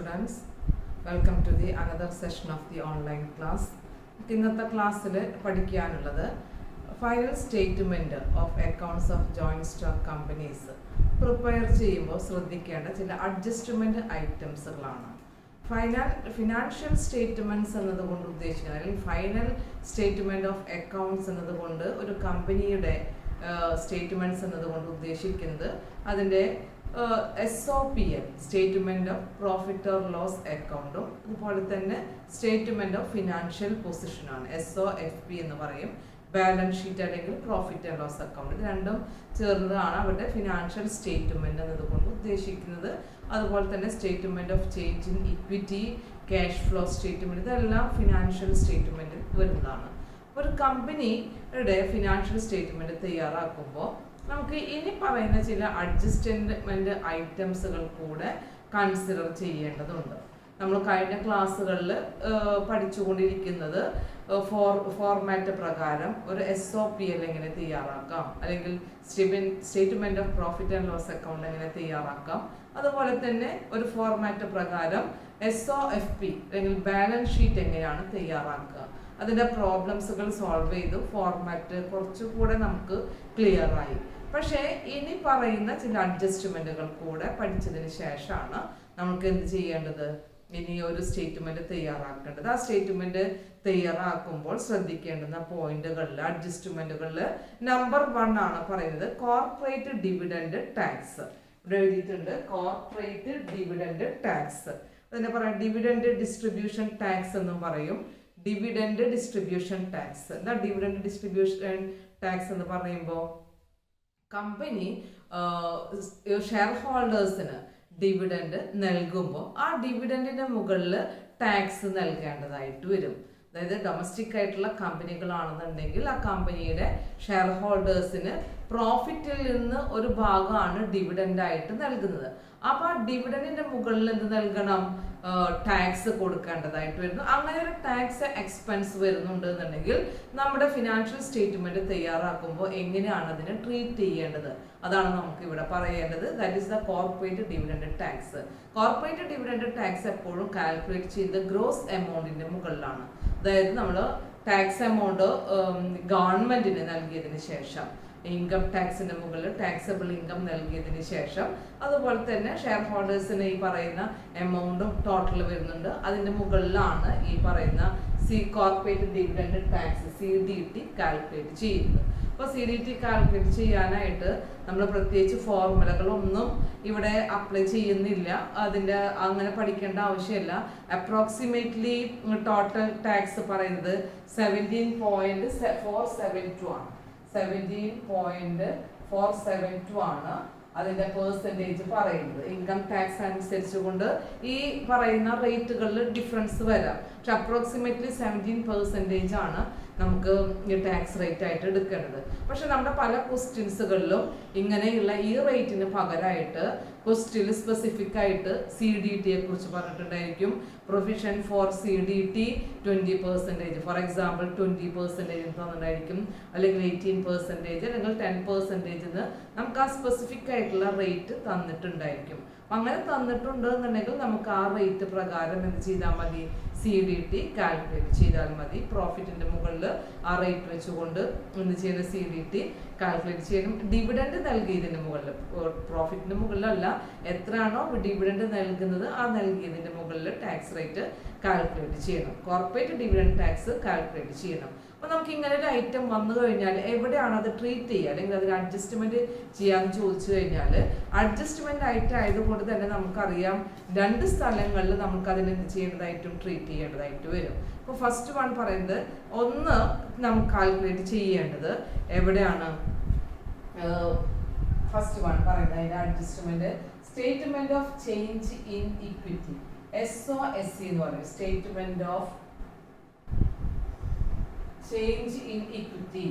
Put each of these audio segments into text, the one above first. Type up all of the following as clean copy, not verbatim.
students, welcome to the another session of the online class. ഇന്നത്തെ ക്ലാസ്സിൽ പഠിക്കാനുള്ളത് final statement of accounts of joint stock companies prepare ചെയ്യുമ്പോൾ ശ്രദ്ധിക്കേണ്ട ചില adjustment ഐറ്റംസുകളാണ്. Financial statements എന്നതുകൊണ്ട് ഉദ്ദേശിക്കുന്നത് അല്ലെങ്കിൽ ഫൈനൽ സ്റ്റേറ്റ്മെൻറ്റ് ഓഫ് അക്കൗണ്ട്സ് എന്നതുകൊണ്ട് ഒരു കമ്പനിയുടെ സ്റ്റേറ്റ്മെൻറ്റ്സ് എന്നതുകൊണ്ട് ഉദ്ദേശിക്കുന്നത് അതിൻ്റെ SOPL statement of profit or loss അക്കൗണ്ടും അതുപോലെ തന്നെ സ്റ്റേറ്റ്മെൻറ്റ് ഓഫ് ഫിനാൻഷ്യൽ പൊസിഷനാണ്. SOFP എന്ന് പറയും. ബാലൻസ് ഷീറ്റ് അല്ലെങ്കിൽ പ്രോഫിറ്റ് ആൻഡ് ലോസ് അക്കൗണ്ട്, ഇത് രണ്ടും ചേർന്നതാണ് അവരുടെ ഫിനാൻഷ്യൽ സ്റ്റേറ്റ്മെൻറ്റ് എന്നതുകൊണ്ട് ഉദ്ദേശിക്കുന്നത്. അതുപോലെ തന്നെ statement of change in equity, cash flow statement, ഇതെല്ലാം ഫിനാൻഷ്യൽ സ്റ്റേറ്റ്മെൻറ്റിൽ വരുന്നതാണ്. ഒരു കമ്പനിയുടെ ഫിനാൻഷ്യൽ സ്റ്റേറ്റ്മെൻറ്റ് തയ്യാറാക്കുമ്പോൾ നമുക്ക് ഇനി പറയുന്ന ചില അഡ്ജസ്റ്റ്മെൻറ്റ് ഐറ്റംസുകൾ കൂടെ കൺസിഡർ ചെയ്യേണ്ടതുണ്ട്. നമ്മൾ കഴിഞ്ഞ ക്ലാസ്സുകളിൽ പഠിച്ചുകൊണ്ടിരിക്കുന്നത് ഫോർമാറ്റ് പ്രകാരം ഒരു SOPL എങ്ങനെ തയ്യാറാക്കാം, അല്ലെങ്കിൽ statement of profit and loss account എങ്ങനെ തയ്യാറാക്കാം, അതുപോലെ തന്നെ ഒരു ഫോർമാറ്റ് പ്രകാരം SOFP അല്ലെങ്കിൽ ബാലൻസ് ഷീറ്റ് എങ്ങനെയാണ് തയ്യാറാക്കുക, അതിൻ്റെ പ്രോബ്ലംസുകൾ സോൾവ് ചെയ്തു. ഫോർമാറ്റ് കുറച്ചുകൂടെ നമുക്ക് ക്ലിയർ ആയി. പക്ഷേ ഇനി പറയുന്ന ചില അഡ്ജസ്റ്റ്മെൻറ്റുകൾ കൂടെ പഠിച്ചതിന് ശേഷമാണ് നമുക്ക് എന്ത് ചെയ്യേണ്ടത്, ഇനി ഒരു സ്റ്റേറ്റ്മെൻറ്റ് തയ്യാറാക്കേണ്ടത്. ആ സ്റ്റേറ്റ്മെൻറ്റ് തയ്യാറാക്കുമ്പോൾ ശ്രദ്ധിക്കേണ്ടുന്ന പോയിന്റുകളിൽ അഡ്ജസ്റ്റ്മെൻറ്റുകളിൽ നമ്പർ 1 ആണ് പറയുന്നത് കോർപ്പറേറ്റ് ഡിവിഡൻഡ് ടാക്സ്. ഇവിടെ എഴുതിയിട്ടുണ്ട് കോർപ്പറേറ്റ് ഡിവിഡൻഡ് ടാക്സ്. അതിനെ പറയാം ഡിവിഡൻഡ് ഡിസ്ട്രിബ്യൂഷൻ ടാക്സ് എന്നും പറയും. ഡിവിഡൻഡ് ഡിസ്ട്രിബ്യൂഷൻ ടാക്സ് എന്താ? ഡിവിഡൻഡ് ഡിസ്ട്രിബ്യൂഷൻ ടാക്സ് എന്ന് പറയുമ്പോൾ കമ്പനി ഷെയർ ഹോൾഡേഴ്സിന് ഡിവിഡൻഡ് നൽകുമ്പോൾ ആ ഡിവിഡൻഡിന്റെ മുകളിൽ ടാക്സ് നൽകേണ്ടതായിട്ട് വരും. അതായത് ഡൊമസ്റ്റിക് ആയിട്ടുള്ള കമ്പനികളാണെന്നുണ്ടെങ്കിൽ ആ കമ്പനിയുടെ ഷെയർ ഹോൾഡേഴ്സിന് പ്രോഫിറ്റിൽ നിന്ന് ഒരു ഭാഗമാണ് ഡിവിഡൻഡായിട്ട് നൽകുന്നത്. അപ്പോൾ ആ ഡിവിഡൻഡിന്റെ മുകളിൽ എന്ത് നൽകണം? ടാക്സ് കൊടുക്കേണ്ടതായിട്ട് വരുന്നു. അങ്ങനെ ഒരു ടാക്സ് എക്സ്പെൻസ് വരുന്നുണ്ട് എന്നുണ്ടെങ്കിൽ നമ്മുടെ ഫിനാൻഷ്യൽ സ്റ്റേറ്റ്മെന്റ് തയ്യാറാക്കുമ്പോൾ എങ്ങനെയാണ് അതിനെ ട്രീറ്റ് ചെയ്യേണ്ടത്, അതാണ് നമുക്ക് ഇവിടെ പറയേണ്ടത്. That is the corporate dividend tax. Corporate dividend tax എപ്പോഴും കാൽക്കുലേറ്റ് ചെയ്ത് ഗ്രോസ് എമൗണ്ടിന്റെ മുകളിലാണ്. അതായത് നമ്മൾ ടാക്സ് എമൗണ്ട് ഗവൺമെന്റിന് നൽകിയതിന് ശേഷം, ഇൻകം ടാക്സിന്റെ മുകളിൽ ടാക്സബിൾ ഇൻകം നൽകിയതിന് ശേഷം, അതുപോലെ തന്നെ ഷെയർ ഹോൾഡേഴ്സിന് ഈ പറയുന്ന എമൗണ്ടും ടോട്ടൽ വരുന്നുണ്ട്. അതിന്റെ മുകളിലാണ് ഈ പറയുന്ന corporate dividend tax CDT calculate ചെയ്യുന്നത്. അപ്പോൾ CDT കാൽക്കുലേറ്റ് ചെയ്യാനായിട്ട് നമ്മൾ പ്രത്യേകിച്ച് ഫോർമുലകളൊന്നും ഇവിടെ അപ്ലൈ ചെയ്യുന്നില്ല. അതിൻ്റെ അങ്ങനെ പഠിക്കേണ്ട ആവശ്യമില്ല. അപ്രോക്സിമേറ്റ്ലി ടോട്ടൽ ടാക്സ് പറയുന്നത് 17.472 ആണ്. 17.472 ആണ് അതിന്റെ പെർസെൻറ്റേജ് പറയുന്നത്. ഇൻകം ടാക്സ് അനുസരിച്ചുകൊണ്ട് ഈ പറയുന്ന റേറ്റുകളിൽ ഡിഫറൻസ് വരാം. പക്ഷെ അപ്രോക്സിമേറ്റ്ലി 17% ആണ് നമുക്ക് ഈ ടാക്സ് റേറ്റ് ആയിട്ട് എടുക്കേണ്ടത്. പക്ഷെ നമ്മുടെ പല ക്വസ്റ്റ്യൻസുകളിലും ഇങ്ങനെയുള്ള ഈ റേറ്റിന് പകരമായിട്ട് ക്വസ്റ്റ്യനിൽ സ്പെസിഫിക് ആയിട്ട് CDTയെ കുറിച്ച് പറഞ്ഞിട്ടുണ്ടായിരിക്കും. Provision for CDT 20%, for example 20% തന്നിട്ടുണ്ടായിരിക്കും, അല്ലെങ്കിൽ 18%, അല്ലെങ്കിൽ 10% നമുക്ക് ആ സ്പെസിഫിക് ആയിട്ടുള്ള റേറ്റ് തന്നിട്ടുണ്ടായിരിക്കും. അങ്ങനെ തന്നിട്ടുണ്ട് എന്നുണ്ടെങ്കിൽ നമുക്ക് ആ റേറ്റ് പ്രകാരം എന്ത് ചെയ്താൽ മതി, CDT കാൽക്കുലേറ്റ് ചെയ്താൽ മതി. പ്രോഫിറ്റിന്റെ മുകളിൽ ആ റേറ്റ് വെച്ചുകൊണ്ട് എന്ത് ചെയ്യുന്നത്, CDT കാൽക്കുലേറ്റ് ചെയ്യണം. ഡിവിഡൻഡ് നൽകിയതിന് മുകളിൽ, പ്രോഫിറ്റിന്റെ മുകളിലല്ല, എത്രയാണോ ഡിവിഡൻഡ് നൽകുന്നത് ആ നൽകിയതിന്റെ മുകളിൽ ടാക്സ് റേറ്റ് കാൽക്കുലേറ്റ് ചെയ്യണം. കോർപ്പറേറ്റ് ഡിവിഡൻഡ് ടാക്സ് കാൽക്കുലേറ്റ് ചെയ്യണം. അപ്പോൾ നമുക്ക് ഇങ്ങനെ ഒരു ഐറ്റം വന്നു കഴിഞ്ഞാൽ എവിടെയാണ് അത് ട്രീറ്റ് ചെയ്യുക, അല്ലെങ്കിൽ അതിന് അഡ്ജസ്റ്റ്മെന്റ് ചെയ്യാമെന്ന് ചോദിച്ചു കഴിഞ്ഞാൽ, അഡ്ജസ്റ്റ്മെന്റ് ഐറ്റം ആയതുകൊണ്ട് തന്നെ നമുക്കറിയാം 2 സ്ഥലങ്ങളിൽ നമുക്ക് അതിന് എന്ത് ചെയ്യേണ്ടതായിട്ടും ട്രീറ്റ് ചെയ്യേണ്ടതായിട്ട് വരും. അപ്പോൾ ഫസ്റ്റ് വൺ പറയുന്നത്, ഒന്ന് നമുക്ക് കാൽക്കുലേറ്റ് ചെയ്യേണ്ടത് എവിടെയാണ്, ഫസ്റ്റ് വൺ പറയുന്നത് അതിന്റെ adjustment statement of change in equity, SOSE എന്ന് പറയും. Statement of change in equity.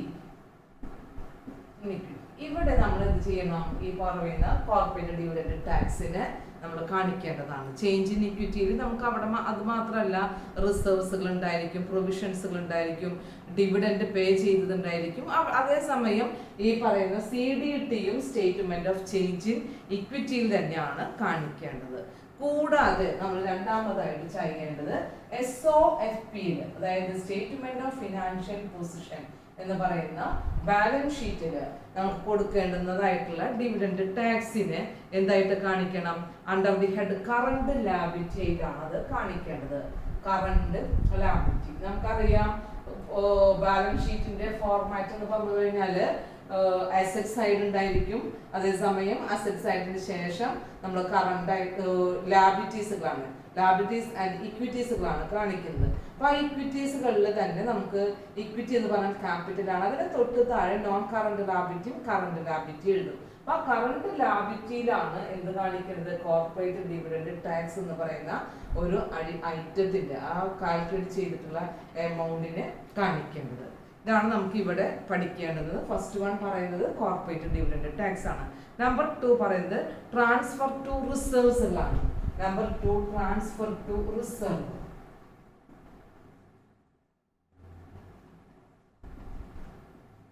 ഇവിടെ നമ്മൾ എന്ത് ചെയ്യണം, ഈ പറയുന്ന കോർപ്പറേറ്റ് ഡിവിഡൻഡ് ടാക്സിനെ നമ്മൾ കാണിക്കേണ്ടതാണ്. ചേഞ്ച് ഇൻ ഇക്വിറ്റിയിൽ നമുക്ക് അവിടെ അത് മാത്രമല്ല റിസർവ്സുകൾ ഉണ്ടായിരിക്കും, പ്രൊവിഷൻസുകൾ ഉണ്ടായിരിക്കും, ഡിവിഡൻഡ് പേ ചെയ്തതുണ്ടായിരിക്കും. അതേസമയം ഈ പറയുന്ന CDTയും സ്റ്റേറ്റ്മെന്റ് ഓഫ് ചേഞ്ച് ഇൻ ഇക്വിറ്റിയിൽ തന്നെയാണ് കാണിക്കേണ്ടത്. കൂടാതെ നമ്മൾ രണ്ടാമതായിട്ട് ചെയ്യേണ്ടത് SOFPയിൽ, അതായത് സ്റ്റേറ്റ്മെന്റ് ഓഫ് ഫിനാൻഷ്യൽ പൊസിഷൻ എന്ന് പറയുന്ന ബാലൻസ് ഷീറ്റിൽ നമുക്ക് കൊടുക്കേണ്ടുന്നതായിട്ടുള്ള ഡിവിഡൻഡ് ടാക്സിന് എന്തായിട്ട് കാണിക്കണം? Under the head current liability ആയിട്ടാണ് അത് കാണിക്കേണ്ടത്. കറണ്ട് ലാബിലിറ്റി നമുക്കറിയാം, ബാലൻസ് ഷീറ്റിന്റെ ഫോർമാറ്റ് എന്ന് പറഞ്ഞു കഴിഞ്ഞാല് അസറ്റ് സൈഡ് ഉണ്ടായിരിക്കും, അതേസമയം അസറ്റ് സൈഡിന് ശേഷം നമ്മൾ കറണ്ട് ലാബിലിറ്റീസുകളാണ്, ലാബിലിറ്റീസ് ആൻഡ് ഇക്വിറ്റീസുകളാണ് കാണിക്കുന്നത്. അപ്പൊ ആ ഇക്വിറ്റീസുകളിൽ തന്നെ നമുക്ക് ഇക്വിറ്റി എന്ന് പറഞ്ഞാൽ ക്യാപിറ്റൽ ആണ്, അതിന് തൊട്ട് താഴെ നോൺ കറണ്ട് ലാബിലിറ്റിയും കറണ്ട് ലാബിലിറ്റി എഴുതും. അപ്പൊ ആ കറണ്ട് ലാബിലിറ്റിയിലാണ് എന്ത് കാണിക്കുന്നത്? കോർപ്പറേറ്റ് ഡിവിഡൻഡ് ടാക്സ് എന്ന് പറയുന്ന ഒരു ഐറ്റത്തിന്റെ ആ കാൽക്കുലേറ്റ് ചെയ്തിട്ടുള്ള എമൗണ്ടിനെ കാണിക്കേണ്ടത്. ഇതാണ് നമുക്ക് ഇവിടെ പഠിക്കേണ്ടത്. ഫസ്റ്റ് വൺ പറയുന്നത് കോർപ്പറേറ്റ് ഡിവിഡൻഡ് ടാക്സ് ആണ്. നമ്പർ 2 പറയുന്നത് ട്രാൻസ്ഫർ ടു റിസർവ്സ് ആണ്. Number 2 transfer to reserve.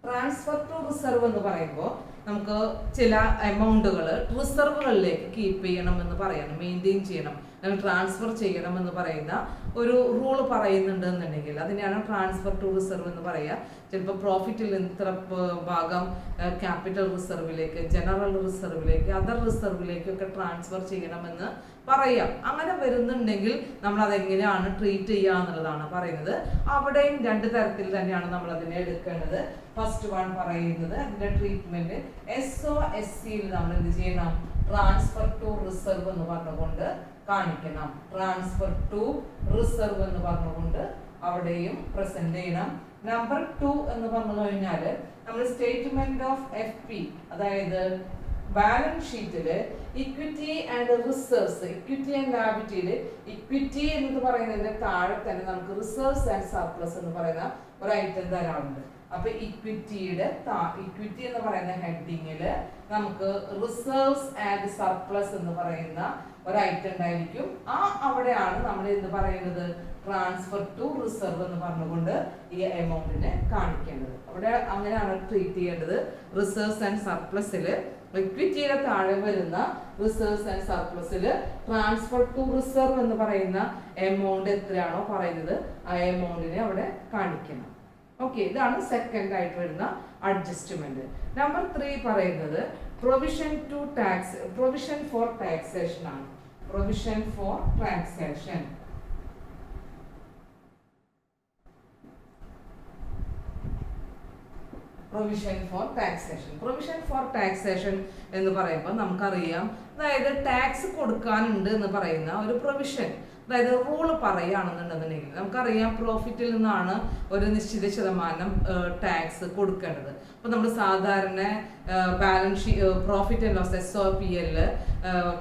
Transfer to reserve എന്ന് പറയുമ്പോൾ നമുക്ക് ചില എമൗണ്ടുകൾ റിസർവുകളിലേക്ക് കീപ്പ് ചെയ്യണം എന്ന് പറയണം, മെയിൻറ്റെയിൻ ചെയ്യണം, അല്ലെങ്കിൽ ട്രാൻസ്ഫർ ചെയ്യണം എന്ന് പറയുന്ന ഒരു റൂൾ പറയുന്നുണ്ട് എന്നുണ്ടെങ്കിൽ അതിനെയാണ് ട്രാൻസ്ഫർ ടു റിസർവ് എന്ന് പറയുക. ചിലപ്പോൾ പ്രോഫിറ്റിൽ നിന്ന് ഇത്ര ഭാഗം ക്യാപിറ്റൽ റിസർവിലേക്ക്, ജനറൽ റിസർവിലേക്ക്, അതർ റിസർവിലേക്കൊക്കെ ട്രാൻസ്ഫർ ചെയ്യണമെന്ന് പറയാം. അങ്ങനെ വരുന്നുണ്ടെങ്കിൽ നമ്മൾ അതെങ്ങനെയാണ് ട്രീറ്റ് ചെയ്യുക എന്നുള്ളതാണ് പറയുന്നത്. അവിടെയും 2 തരത്തിൽ തന്നെയാണ് നമ്മൾ അതിനെ എടുക്കേണ്ടത്. ഫസ്റ്റ് വൺ പറയുന്നത് അതിന്റെ ട്രീറ്റ്മെന്റ് SOSCയിൽ നമ്മൾ എന്ത് ചെയ്യണം? ട്രാൻസ്ഫർ ടു റിസർവ് എന്ന് പറഞ്ഞുകൊണ്ട് കാണിക്കണം. ട്രാൻസ്ഫർ ടു റിസർവ് എന്ന് പറഞ്ഞുകൊണ്ട് അവിടെയും പ്രസന്റ് ചെയ്യണം. നമ്പർ 2 എന്ന് പറഞ്ഞു കഴിഞ്ഞാൽ നമ്മൾ സ്റ്റേറ്റ്മെന്റ് ഓഫ് FP, അതായത് ബാലൻസ് ഷീറ്റില് equity and reserves, equity and ലാബിലിറ്റിയില് ഇക്വിറ്റി എന്ന് പറയുന്നതിന്റെ താഴെ തന്നെ നമുക്ക് റിസർവ്സ് ആൻഡ് സർപ്ലസ് എന്ന് പറയുന്ന ഒരു ഐറ്റം തരാറുണ്ട്. അപ്പൊ ഇക്വിറ്റിയുടെ ഇക്വിറ്റി എന്ന് പറയുന്ന ഹെഡിങ്ങില് നമുക്ക് റിസർവ്സ് ആൻഡ് സർപ്ലസ് എന്ന് പറയുന്ന ഒരു ഐറ്റം ഉണ്ടായിരിക്കും. അവിടെയാണ് നമ്മൾ എന്ത് പറയുന്നത്? ട്രാൻസ്ഫർ ടു റിസർവ് എന്ന് പറഞ്ഞുകൊണ്ട് ഈ എമൗണ്ടിനെ കാണിക്കേണ്ടത്. അവിടെ അങ്ങനെയാണ് ട്രീറ്റ് ചെയ്യേണ്ടത്. റിസർവ്സ് ആൻഡ് സർപ്ലസില് ഇക്വിറ്റിയുടെ താഴെ വരുന്ന റിസർവ്സ് ആൻഡ് സർപ്ലസില് ട്രാൻസ്ഫർ ടു റിസർവ് എന്ന് പറയുന്ന എമൗണ്ട് എത്രയാണോ പറയുന്നത് ആ എമൗണ്ടിനെ അവിടെ കാണിക്കണം. ഓക്കെ, ഇതാണ് സെക്കൻഡ് ആയിട്ട് വരുന്ന അഡ്ജസ്റ്റ്മെന്റ്. നമ്പർ 3 പറയുന്നത് provision to tax, provision for taxation ആണ്. Provision for taxation. Provision for taxation. Provision for taxation എന്ന് പറയുമ്പോൾ നമുക്കറിയാം, അതായത് ടാക്സ് കൊടുക്കാനുണ്ട് എന്ന് പറയുന്ന ഒരു പ്രൊവിഷൻ, അതായത് റൂള് പറയുകയാണെന്നുണ്ടെന്നുണ്ടെങ്കിൽ നമുക്കറിയാം പ്രോഫിറ്റിൽ നിന്നാണ് ഒരു നിശ്ചിത ശതമാനം ടാക്സ് കൊടുക്കേണ്ടത്. അപ്പോൾ നമ്മൾ സാധാരണ balance sheet profit and loss SOPL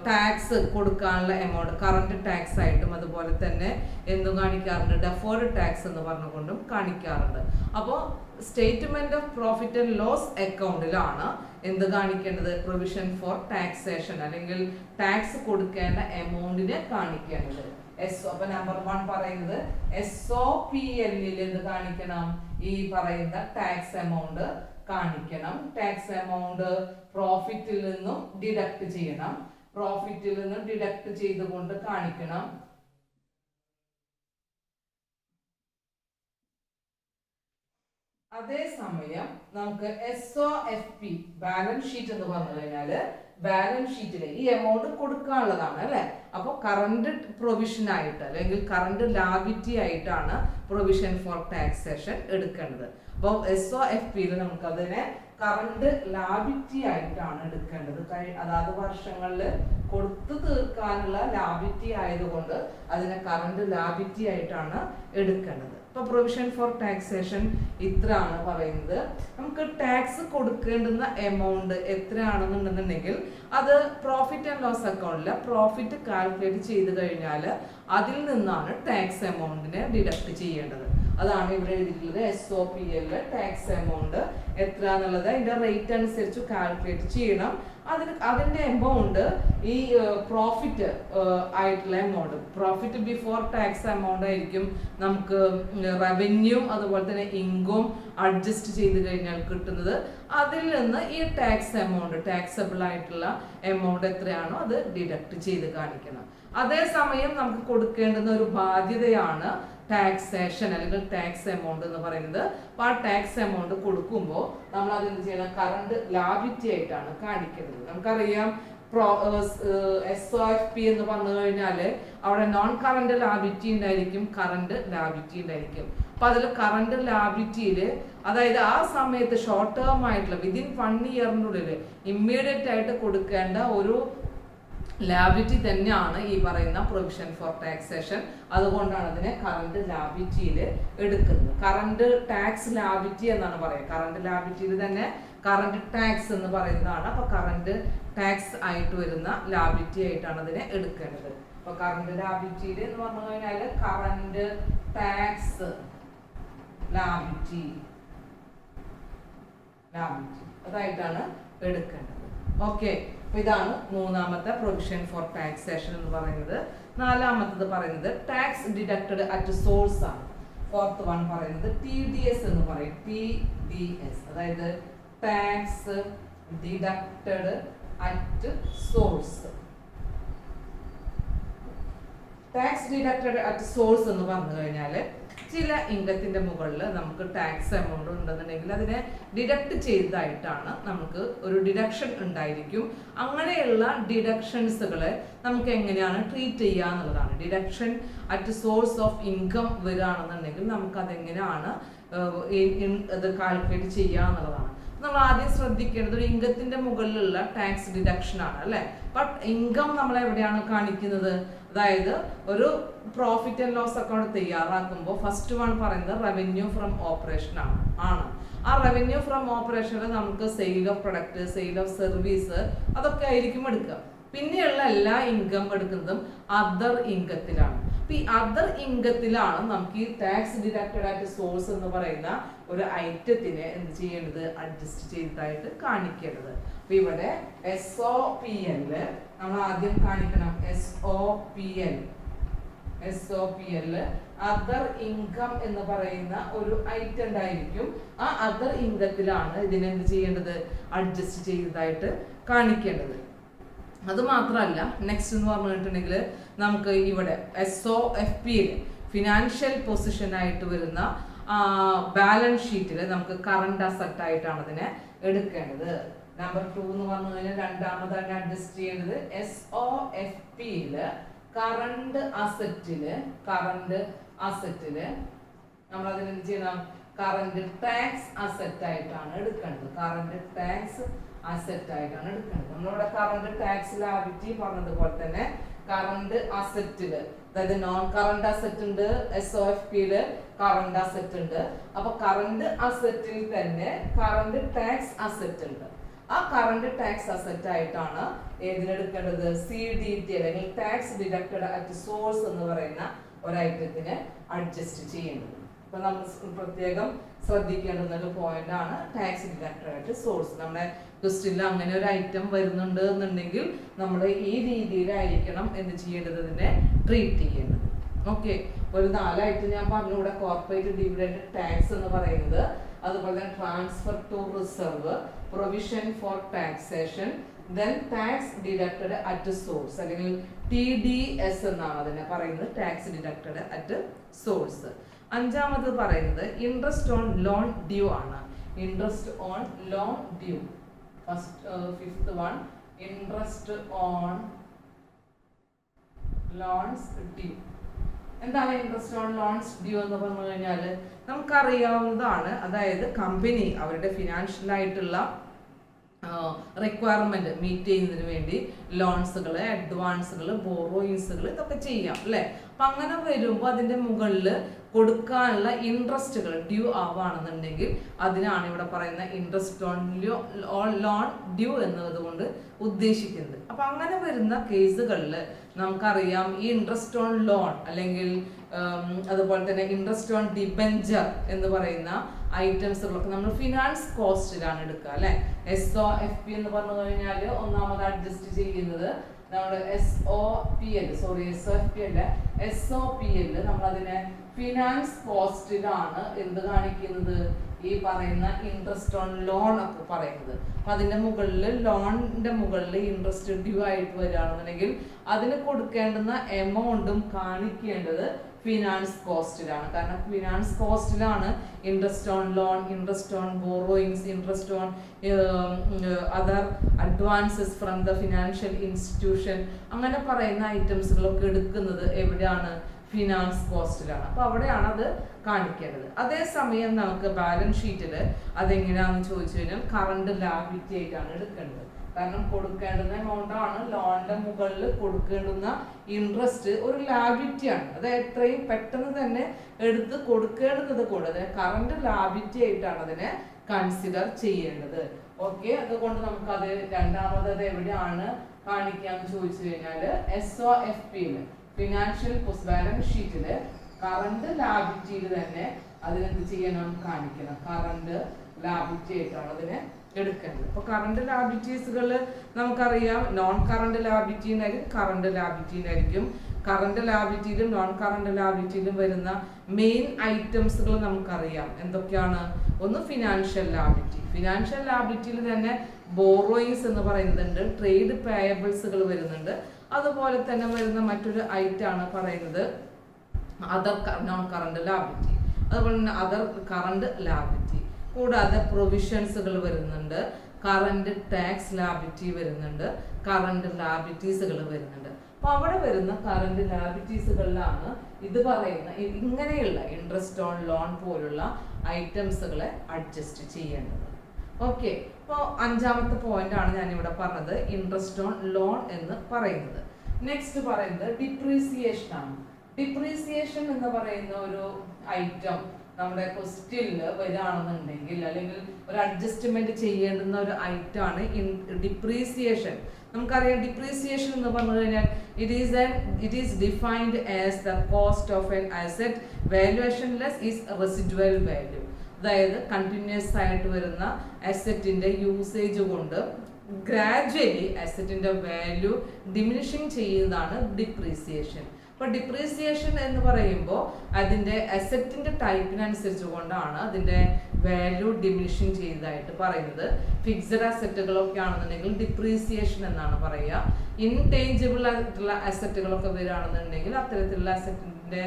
tax കൊടുക്കാനുള്ള എമൗണ്ട് കറണ്ട് ടാക്സ് ആയിട്ടും അതുപോലെ തന്നെ എന്തും കാണിക്കാറുണ്ട്, ഡെഫേർഡ് ടാക്സ് എന്ന് പറഞ്ഞുകൊണ്ടും കാണിക്കാറുണ്ട്. അപ്പോൾ statement of profit and loss അക്കൗണ്ടിലാണ് എന്ത് കാണിക്കേണ്ടത്? പ്രൊവിഷൻ ഫോർ ടാക്സേഷൻ അല്ലെങ്കിൽ ടാക്സ് കൊടുക്കേണ്ട എമൗണ്ടിനെ കാണിക്കേണ്ടത്. അപ്പൊ നമ്പർ 1 പറയുന്നത് SOPL എന്ത് കാണിക്കണം? ഈ പറയുന്ന ടാക്സ് എമൗണ്ട് കാണിക്കണം. ടാക്സ് എമൗണ്ട് പ്രോഫിറ്റിൽ നിന്നും ഡിഡക്ട് ചെയ്യണം. പ്രോഫിറ്റിൽ നിന്നും ഡിഡക്ട് ചെയ്തുകൊണ്ട് കാണിക്കണം. അതേസമയം നമുക്ക് SOFP ബാലൻസ് ഷീറ്റ് എന്ന് പറഞ്ഞു കഴിഞ്ഞാല് ബാലൻസ് ഷീറ്റിൽ ഈ എമൗണ്ട് കൊടുക്കാനുള്ളതാണ് അല്ലെ. അപ്പോൾ കറണ്ട് പ്രൊവിഷൻ ആയിട്ട് അല്ലെങ്കിൽ കറണ്ട് ലാബിലിറ്റി ആയിട്ടാണ് പ്രൊവിഷൻ ഫോർ ടാക്സേഷൻ എടുക്കേണ്ടത്. അപ്പോൾ SOFPയിൽ നമുക്ക് അതിനെ കറണ്ട് ലാബിലിറ്റി ആയിട്ടാണ് എടുക്കേണ്ടത്. അതാത് വർഷങ്ങളിൽ കൊടുത്തു തീർക്കാനുള്ള ലാബിലിറ്റി ആയതുകൊണ്ട് അതിനെ കറണ്ട് ലാബിലിറ്റി ആയിട്ടാണ് എടുക്കേണ്ടത്. ഇപ്പൊ പ്രൊവിഷൻ ഫോർ ടാക്സേഷൻ ഇത്രയാണ് പറയുന്നത്. നമുക്ക് ടാക്സ് കൊടുക്കേണ്ടുന്ന എമൗണ്ട് എത്രയാണെന്നുണ്ടെന്നുണ്ടെങ്കിൽ അത് പ്രോഫിറ്റ് ആൻഡ് ലോസ് അക്കൗണ്ടിലെ പ്രോഫിറ്റ് കാൽക്കുലേറ്റ് ചെയ്ത് കഴിഞ്ഞാൽ അതിൽ നിന്നാണ് ടാക്സ് എമൗണ്ടിനെ ഡിഡക്ട് ചെയ്യേണ്ടത്. അതാണ് ഇവിടെ എഴുതിയിട്ടുള്ളത്. SOPL ടാക്സ് എമൗണ്ട് എത്ര എന്നുള്ളത് അതിന്റെ റേറ്റ് അനുസരിച്ച് കാൽക്കുലേറ്റ് ചെയ്യണം. അതിന്റെ എമൗണ്ട് ഈ പ്രോഫിറ്റ് ആയിട്ടുള്ള amount, profit before tax amount ആയിരിക്കും നമുക്ക് റവന്യൂ അതുപോലെ തന്നെ ഇൻകം അഡ്ജസ്റ്റ് ചെയ്ത് കഴിഞ്ഞാൽ കിട്ടുന്നത്. അതിൽ നിന്ന് ഈ ടാക്സ് എമൗണ്ട്, ടാക്സബിൾ ആയിട്ടുള്ള എമൗണ്ട് എത്രയാണോ അത് ഡിഡക്ട് ചെയ്ത് കാണിക്കണം. അതേസമയം നമുക്ക് കൊടുക്കേണ്ടുന്ന ഒരു ബാധ്യതയാണ് ടാക്സേഷൻ അല്ലെങ്കിൽ ടാക്സ് എമൗണ്ട് എന്ന് പറയുന്നത്. അപ്പോൾ ആ ടാക്സ് എമൗണ്ട് കൊടുക്കുമ്പോൾ നമ്മൾ അതെന്ത് ചെയ്യണം, കറണ്ട് ലാബിലിറ്റി ആയിട്ടാണ് കാണിക്കുന്നത്. നമുക്കറിയാം SOFP എന്ന് പറഞ്ഞു കഴിഞ്ഞാൽ അവിടെ നോൺ കറണ്ട് ലാബിലിറ്റി ഉണ്ടായിരിക്കും, കറണ്ട് ലാബിലിറ്റി ഉണ്ടായിരിക്കും. അപ്പൊ അതിൽ കറണ്ട് ലാബിലിറ്റിയിൽ അതായത് ആ സമയത്ത് ഷോർട്ട് ടേം ആയിട്ടുള്ള വിതിൻ 1 ഇയറിനുള്ളിൽ ഇമ്മീഡിയറ്റ് ആയിട്ട് കൊടുക്കേണ്ട ഒരു ലാബിലിറ്റി തന്നെയാണ് ഈ പറയുന്ന പ്രൊവിഷൻ ഫോർ ടാക്സേഷൻ. അതുകൊണ്ടാണ് അതിനെ കറണ്ട് ലാബിലിറ്റിയിൽ എടുക്കുന്നത്. കറണ്ട് ടാക്സ് ലാബിലിറ്റി എന്നാണ് പറയുക. കറണ്ട് ലാബിലിറ്റിയിൽ തന്നെ കറണ്ട് ടാക്സ് എന്ന് പറയുന്നതാണ്. അപ്പൊ കറണ്ട് ടാക്സ് ആയിട്ട് വരുന്ന ലാബിലിറ്റി ആയിട്ടാണ് അതിനെ എടുക്കേണ്ടത്. അപ്പൊ കറണ്ട് ലാബിലിറ്റിയിൽ എന്ന് പറഞ്ഞു കഴിഞ്ഞാൽ കറണ്ട് ടാക്സ് ലാബിലിറ്റി അതായിട്ടാണ് എടുക്കേണ്ടത്. ഓക്കെ, അപ്പൊ ഇതാണ് മൂന്നാമത്തെ പ്രൊവിഷൻ ഫോർ ടാക്സേഷൻ എന്ന് പറയുന്നത്. നാലാമത്തത് പറയുന്നത് ടാക്സ് ഡിഡക്റ്റഡ് അറ്റ് സോഴ്സ് ആണ്. ഫോർത്ത് വൺ പറയുന്നത് TDS എന്ന് പറയും. TDS അതായത് tax deducted at source. Tax deducted at source എന്ന് പറഞ്ഞു കഴിഞ്ഞാൽ ചില ഇൻകത്തിന്റെ മുകളിൽ നമുക്ക് ടാക്സ് എമൗണ്ട് ഉണ്ടെന്നുണ്ടെങ്കിൽ അതിനെ ഡിഡക്ട് ചെയ്തതായിട്ടാണ് നമുക്ക് ഒരു ഡിഡക്ഷൻ ഉണ്ടായിരിക്കും. അങ്ങനെയുള്ള ഡിഡക്ഷൻസുകളെ നമുക്ക് എങ്ങനെയാണ് ട്രീറ്റ് ചെയ്യുക എന്നുള്ളതാണ്. Deduction at source of income വരികയാണെന്നുണ്ടെങ്കിൽ നമുക്ക് അതെങ്ങനെയാണ് ഇത് കാൽക്കുലേറ്റ് ചെയ്യുക എന്നുള്ളതാണ്. നമ്മൾ ആദ്യം ശ്രദ്ധിക്കേണ്ടത് ഒരു ഇൻകത്തിന്റെ മുകളിലുള്ള ടാക്സ് ഡിഡക്ഷൻ ആണ് അല്ലെ. ബട്ട് ഇൻകം നമ്മൾ എവിടെയാണ് കാണിക്കുന്നത്? അതായത് ഒരു പ്രോഫിറ്റ് ആൻഡ് ലോസ് അക്കൗണ്ട് തയ്യാറാക്കുമ്പോൾ ഫസ്റ്റ് വൺ പറയുന്നത് റവന്യൂ ഫ്രം ഓപ്പറേഷൻ ആണ്. ആ റവന്യൂ ഫ്രം ഓപ്പറേഷനിൽ നമുക്ക് sale of product, sale of service അതൊക്കെ ആയിരിക്കും എടുക്കുക. പിന്നെയുള്ള എല്ലാ ഇൻകം എടുക്കുന്നതും അതർ ഇൻകത്തിലാണ്. ഈ അതർ ഇൻകത്തിലാണ് നമുക്ക് ഈ ടാക്സ് ഡിഡക്റ്റഡ് ആയിട്ട് സോഴ്സ് എന്ന് പറയുന്ന ഒരു ഐറ്റത്തിനെ എന്ത് ചെയ്യേണ്ടത്, അഡ്ജസ്റ്റ് ചെയ്തതായിട്ട് കാണിക്കേണ്ടത്. അപ്പൊ ഇവിടെ SOPL നമ്മൾ ആദ്യം കാണിക്കണം. SOPL അതർ ഇൻകം എന്ന് പറയുന്ന ഒരു ഐറ്റം ഉണ്ടായിരിക്കും. ആ അതർ ഇൻകത്തിലാണ് ഇതിനെന്ത് ചെയ്യേണ്ടത്, അഡ്ജസ്റ്റ് ചെയ്തതായിട്ട് കാണിക്കേണ്ടത്. അത് മാത്രമല്ല നെക്സ്റ്റ് എന്ന് പറഞ്ഞിട്ടുണ്ടെങ്കിൽ നമുക്ക് ഇവിടെ SOFPയിൽ ഫിനാൻഷ്യൽ പൊസിഷൻ ആയിട്ട് വരുന്ന ബാലൻസ് ഷീറ്റിൽ നമുക്ക് കറണ്ട് അസറ്റ് ആയിട്ടാണ് അതിനെ എടുക്കേണ്ടത്. നമ്പർ 2 എന്ന് പറഞ്ഞു കഴിഞ്ഞാൽ രണ്ടാമതാണ് അഡ്ജസ്റ്റ് ചെയ്യേണ്ടത്. SOFPയിൽ കറണ്ട് അസറ്റില് നമ്മൾ അതിനെന്ത് ചെയ്യണം, കറണ്ട് ടാക്സ് അസറ്റ് ആയിട്ടാണ് എടുക്കേണ്ടത്. കറണ്ട് ടാക്സ് അസറ്റ് ആയിട്ടാണ് എടുക്കേണ്ടത്. നമ്മളിവിടെ കറണ്ട് ടാക്സ് ലാബിലിറ്റി പറഞ്ഞതുപോലെ തന്നെ കറണ്ട് അസറ്റില്, അതായത് നോൺ കറണ്ട് അസറ്റ് ഉണ്ട്, SOFPയില് കറണ്ട് അസറ്റ് ഉണ്ട്. അപ്പൊ കറണ്ട് അസറ്റിൽ തന്നെ കറണ്ട് ടാക്സ് അസറ്റ് ഉണ്ട്. ആ കറണ്ട് ടാക്സ് അസറ്റ് ആയിട്ടാണ് ഏതിനെടുക്കേണ്ടത്, CDT അല്ലെങ്കിൽ ടാക്സ് ഡിഡക്റ്റഡ് അറ്റ് സോഴ്സ് എന്ന് പറയുന്ന ഒരു ഐറ്റത്തിന് അഡ്ജസ്റ്റ് ചെയ്യേണ്ടത്. അപ്പൊ നമ്മൾ പ്രത്യേകം ശ്രദ്ധിക്കേണ്ടുന്ന ഒരു പോയിന്റ് ആണ് ടാക്സ് ഡിഡക്റ്റഡ് അറ്റ് സോഴ്സ്. നമ്മുടെ ക്വസ്റ്റ്യനിൽ അങ്ങനെ ഒരു ഐറ്റം വരുന്നുണ്ട് എന്നുണ്ടെങ്കിൽ നമ്മൾ ഈ രീതിയിലായിരിക്കണം എന്ത് ചെയ്യേണ്ടത്, ഇതിനെ ട്രീറ്റ് ചെയ്യേണ്ടത്. ഓക്കെ, ഒരു 4 ഐറ്റം ഞാൻ പറഞ്ഞു. ഇവിടെ കോർപ്പറേറ്റ് ഡിവിഡൻഡ് ടാക്സ് എന്ന് പറയുന്നത്, അതുപോലെ തന്നെ transfer to reserve, provision for taxation, then tax deducted at source അല്ലെങ്കിൽ TDS എന്നാണ് അതിനെ പറയുന്നത്, ടാക്സ് ഡിഡക്റ്റഡ് അറ്റ് സോഴ്സ്. അഞ്ചാമത് പറയുന്നത് ഇൻട്രസ്റ്റ് ഓൺ ലോൺ ഡ്യൂ ആണ്. Interest on loan due. Fifth one interest on loans due. എന്താണ് ഇൻട്രസ്റ്റ് ഓൺ ലോൺസ് ഡ്യൂ എന്ന് പറഞ്ഞു കഴിഞ്ഞാൽ നമുക്കറിയാവുന്നതാണ്. അതായത് കമ്പനി അവരുടെ ഫിനാൻഷ്യൽ ആയിട്ടുള്ള റിക്വയർമെന്റ് മീറ്റ് ചെയ്യുന്നതിന് വേണ്ടി ലോൺസുകൾ, അഡ്വാൻസുകൾ, ബോറോയിങ്സുകൾ ഇതൊക്കെ ചെയ്യാം അല്ലേ. അപ്പം അങ്ങനെ വരുമ്പോൾ അതിൻ്റെ മുകളിൽ കൊടുക്കാനുള്ള ഇൻട്രസ്റ്റുകൾ ഡ്യൂ ആവുകയാണെന്നുണ്ടെങ്കിൽ അതിനാണ് ഇവിടെ പറയുന്ന ഇൻട്രസ്റ്റ് ഓൺ ലോൺ ഡ്യൂ എന്നതുകൊണ്ട് ഉദ്ദേശിക്കുന്നത്. അപ്പം അങ്ങനെ വരുന്ന കേസുകളിൽ നമുക്കറിയാം ഈ ഇൻട്രസ്റ്റ് ഓൺ ലോൺ അല്ലെങ്കിൽ അതുപോലെ തന്നെ ഇൻട്രസ്റ്റ് ഓൺ ഡിബെഞ്ചർ എന്ന് പറയുന്ന ഐറ്റംസുകളൊക്കെ നമ്മൾ ഫിനാൻസ് കോസ്റ്റിലാണ് എടുക്കുക അല്ലെ. SOFP എന്ന് പറഞ്ഞു കഴിഞ്ഞാൽ ഒന്നാമത് അഡ്ജസ്റ്റ് ചെയ്യുന്നത് നമ്മൾ SOFP അല്ല, SOPL നമ്മൾ അതിനെ ഫിനാൻസ് കോസ്റ്റിലാണ് എന്ത് കാണിക്കുന്നത്, ഈ പറയുന്ന ഇൻട്രസ്റ്റ് ഓൺ ലോൺ ഒക്കെ പറയുന്നത്. അപ്പൊ അതിന്റെ മുകളിൽ ലോണിന്റെ മുകളിൽ ഇൻട്രസ്റ്റ് ഡ്യൂ ആയിട്ട് വരികയാണെന്നുണ്ടെങ്കിൽ അതിന് കൊടുക്കേണ്ടുന്ന എമൗണ്ടും കാണിക്കേണ്ടത് ഫിനാൻസ് കോസ്റ്റിലാണ്. കാരണം ഫിനാൻസ് കോസ്റ്റിലാണ് interest on loan, interest on borrowings, interest on other advances from the financial institution അങ്ങനെ പറയുന്ന ഐറ്റംസുകളൊക്കെ എടുക്കുന്നത് എവിടെയാണ്, ഫിനാൻസ് കോസ്റ്റിലാണ്. അപ്പൊ അവിടെയാണ് അത് കാണിക്കേണ്ടത്. അതേസമയം നമുക്ക് ബാലൻസ് ഷീറ്റിൽ അതെങ്ങനെയാണെന്ന് ചോദിച്ചു കഴിഞ്ഞാൽ കറണ്ട് ലാബിലിറ്റി ആയിട്ടാണ് എടുക്കേണ്ടത്. കാരണം കൊടുക്കേണ്ടുന്ന എമൗണ്ട് ആണ്, ലോണിന്റെ മുകളിൽ കൊടുക്കേണ്ടുന്ന ഇൻട്രസ്റ്റ് ഒരു ലാബിലിറ്റിയാണ്. അത് എത്രയും പെട്ടെന്ന് തന്നെ എടുത്ത് കൊടുക്കേണ്ടുന്നത് കൂടെ കറണ്ട് ലാബിലിറ്റി ആയിട്ടാണ് അതിനെ കൺസിഡർ ചെയ്യേണ്ടത്. ഓക്കെ, അതുകൊണ്ട് നമുക്കത് രണ്ടാമത് എവിടെയാണ് കാണിക്കാന്ന് ചോദിച്ചു കഴിഞ്ഞാൽ SOFPയിൽ ഫിനാൻഷ്യൽ ബാലൻസ് ഷീറ്റില് കറണ്ട് ലാബിലിറ്റിയിൽ തന്നെ അതിനെന്ത് ചെയ്യണം, കാണിക്കണം. കറണ്ട് ലാബിലിറ്റി ആയിട്ടാണ് അതിനെ എടുക്കേണ്ടത്. അപ്പൊ കറണ്ട് ലാബിലിറ്റീസുകൾ നമുക്കറിയാം നോൺ കറണ്ട് ലാബിലിറ്റിന്നായിരിക്കും, കറണ്ട് ലാബിലിറ്റിന്നായിരിക്കും. കറണ്ട് ലാബിലിറ്റിയിലും നോൺ കറണ്ട് ലാബിലിറ്റിയിലും വരുന്ന മെയിൻ ഐറ്റംസുകൾ നമുക്കറിയാം എന്തൊക്കെയാണ്. ഒന്ന് ഫിനാൻഷ്യൽ ലാബിലിറ്റി. ഫിനാൻഷ്യൽ ലാബിലിറ്റിയിൽ തന്നെ ബോറോയിങ്സ് എന്ന് പറയുന്നുണ്ട്, ട്രേഡ് പേയബിൾസുകൾ വരുന്നുണ്ട്. അതുപോലെ തന്നെ വരുന്ന മറ്റൊരു ഐറ്റാണ് പറയുന്നത് അതർ നോൺ കറണ്ട് ലാബിലിറ്റി. അതുപോലെ തന്നെ അതർ കറണ്ട് ലാബിലിറ്റി കൂടാതെ പ്രൊവിഷൻസുകൾ വരുന്നുണ്ട്, കറണ്ട് ടാക്സ് ലാബിലിറ്റി വരുന്നുണ്ട്, കറണ്ട് ലാബിലിറ്റീസുകൾ വരുന്നുണ്ട്. അപ്പൊ അവിടെ വരുന്ന കറണ്ട് ലാബിലിറ്റീസുകളിലാണ് ഇത് പറയുന്ന ഇങ്ങനെയുള്ള ഇൻട്രസ്റ്റ് ഓൺ ലോൺ പോലുള്ള ഐറ്റംസുകളെ അഡ്ജസ്റ്റ് ചെയ്യേണ്ടത്. ഓക്കെ, അപ്പോൾ അഞ്ചാമത്തെ പോയിന്റ് ആണ് ഞാനിവിടെ പറഞ്ഞത്, ഇൻട്രസ്റ്റ് ഓൺ ലോൺ എന്ന് പറയുന്നത്. നെക്സ്റ്റ് പറയുന്നത് ഡിപ്രീസിയേഷൻ ആണ്. ഡിപ്രീസിയേഷൻ എന്ന് പറയുന്ന ഒരു ഐറ്റം നമ്മുടെ ക്വസ്റ്റ്യനിൽ വരികയാണെന്നുണ്ടെങ്കിൽ അല്ലെങ്കിൽ ഒരു അഡ്ജസ്റ്റ്മെന്റ് ചെയ്യേണ്ടുന്ന ഒരു ഐറ്റം ആണ് ഡിപ്രീസിയേഷൻ. നമുക്കറിയാം ഡിപ്രീസിയേഷൻ എന്ന് പറഞ്ഞു കഴിഞ്ഞാൽ it is defined as the cost of N asset valuation less is residual value. അതായത് കണ്ടിന്യൂസ് ആയിട്ട് വരുന്ന അസറ്റിന്റെ യൂസേജ് കൊണ്ട് ഗ്രാജുവലി അസറ്റിന്റെ വാല്യൂ ഡിമിനിഷിങ് ചെയ്യുന്നതാണ് ഡിപ്രീസിയേഷൻ. അപ്പോൾ ഡിപ്രീസിയേഷൻ എന്ന് പറയുമ്പോൾ അതിന്റെ അസറ്റിന്റെ ടൈപ്പിനനുസരിച്ച് കൊണ്ടാണ് അതിന്റെ വാല്യൂ ഡിമിനിഷിങ് ചെയ്തതായിട്ട് പറയുന്നത്. ഫിക്സഡ് അസറ്റുകളൊക്കെ ആണെന്നുണ്ടെങ്കിൽ ഡിപ്രീസിയേഷൻ എന്നാണ് പറയുക. ഇൻടേഞ്ചിബിൾ ആയിട്ടുള്ള അസറ്റുകളൊക്കെ വരികയാണെന്നുണ്ടെങ്കിൽ അത്തരത്തിലുള്ള അസറ്റിന്റെ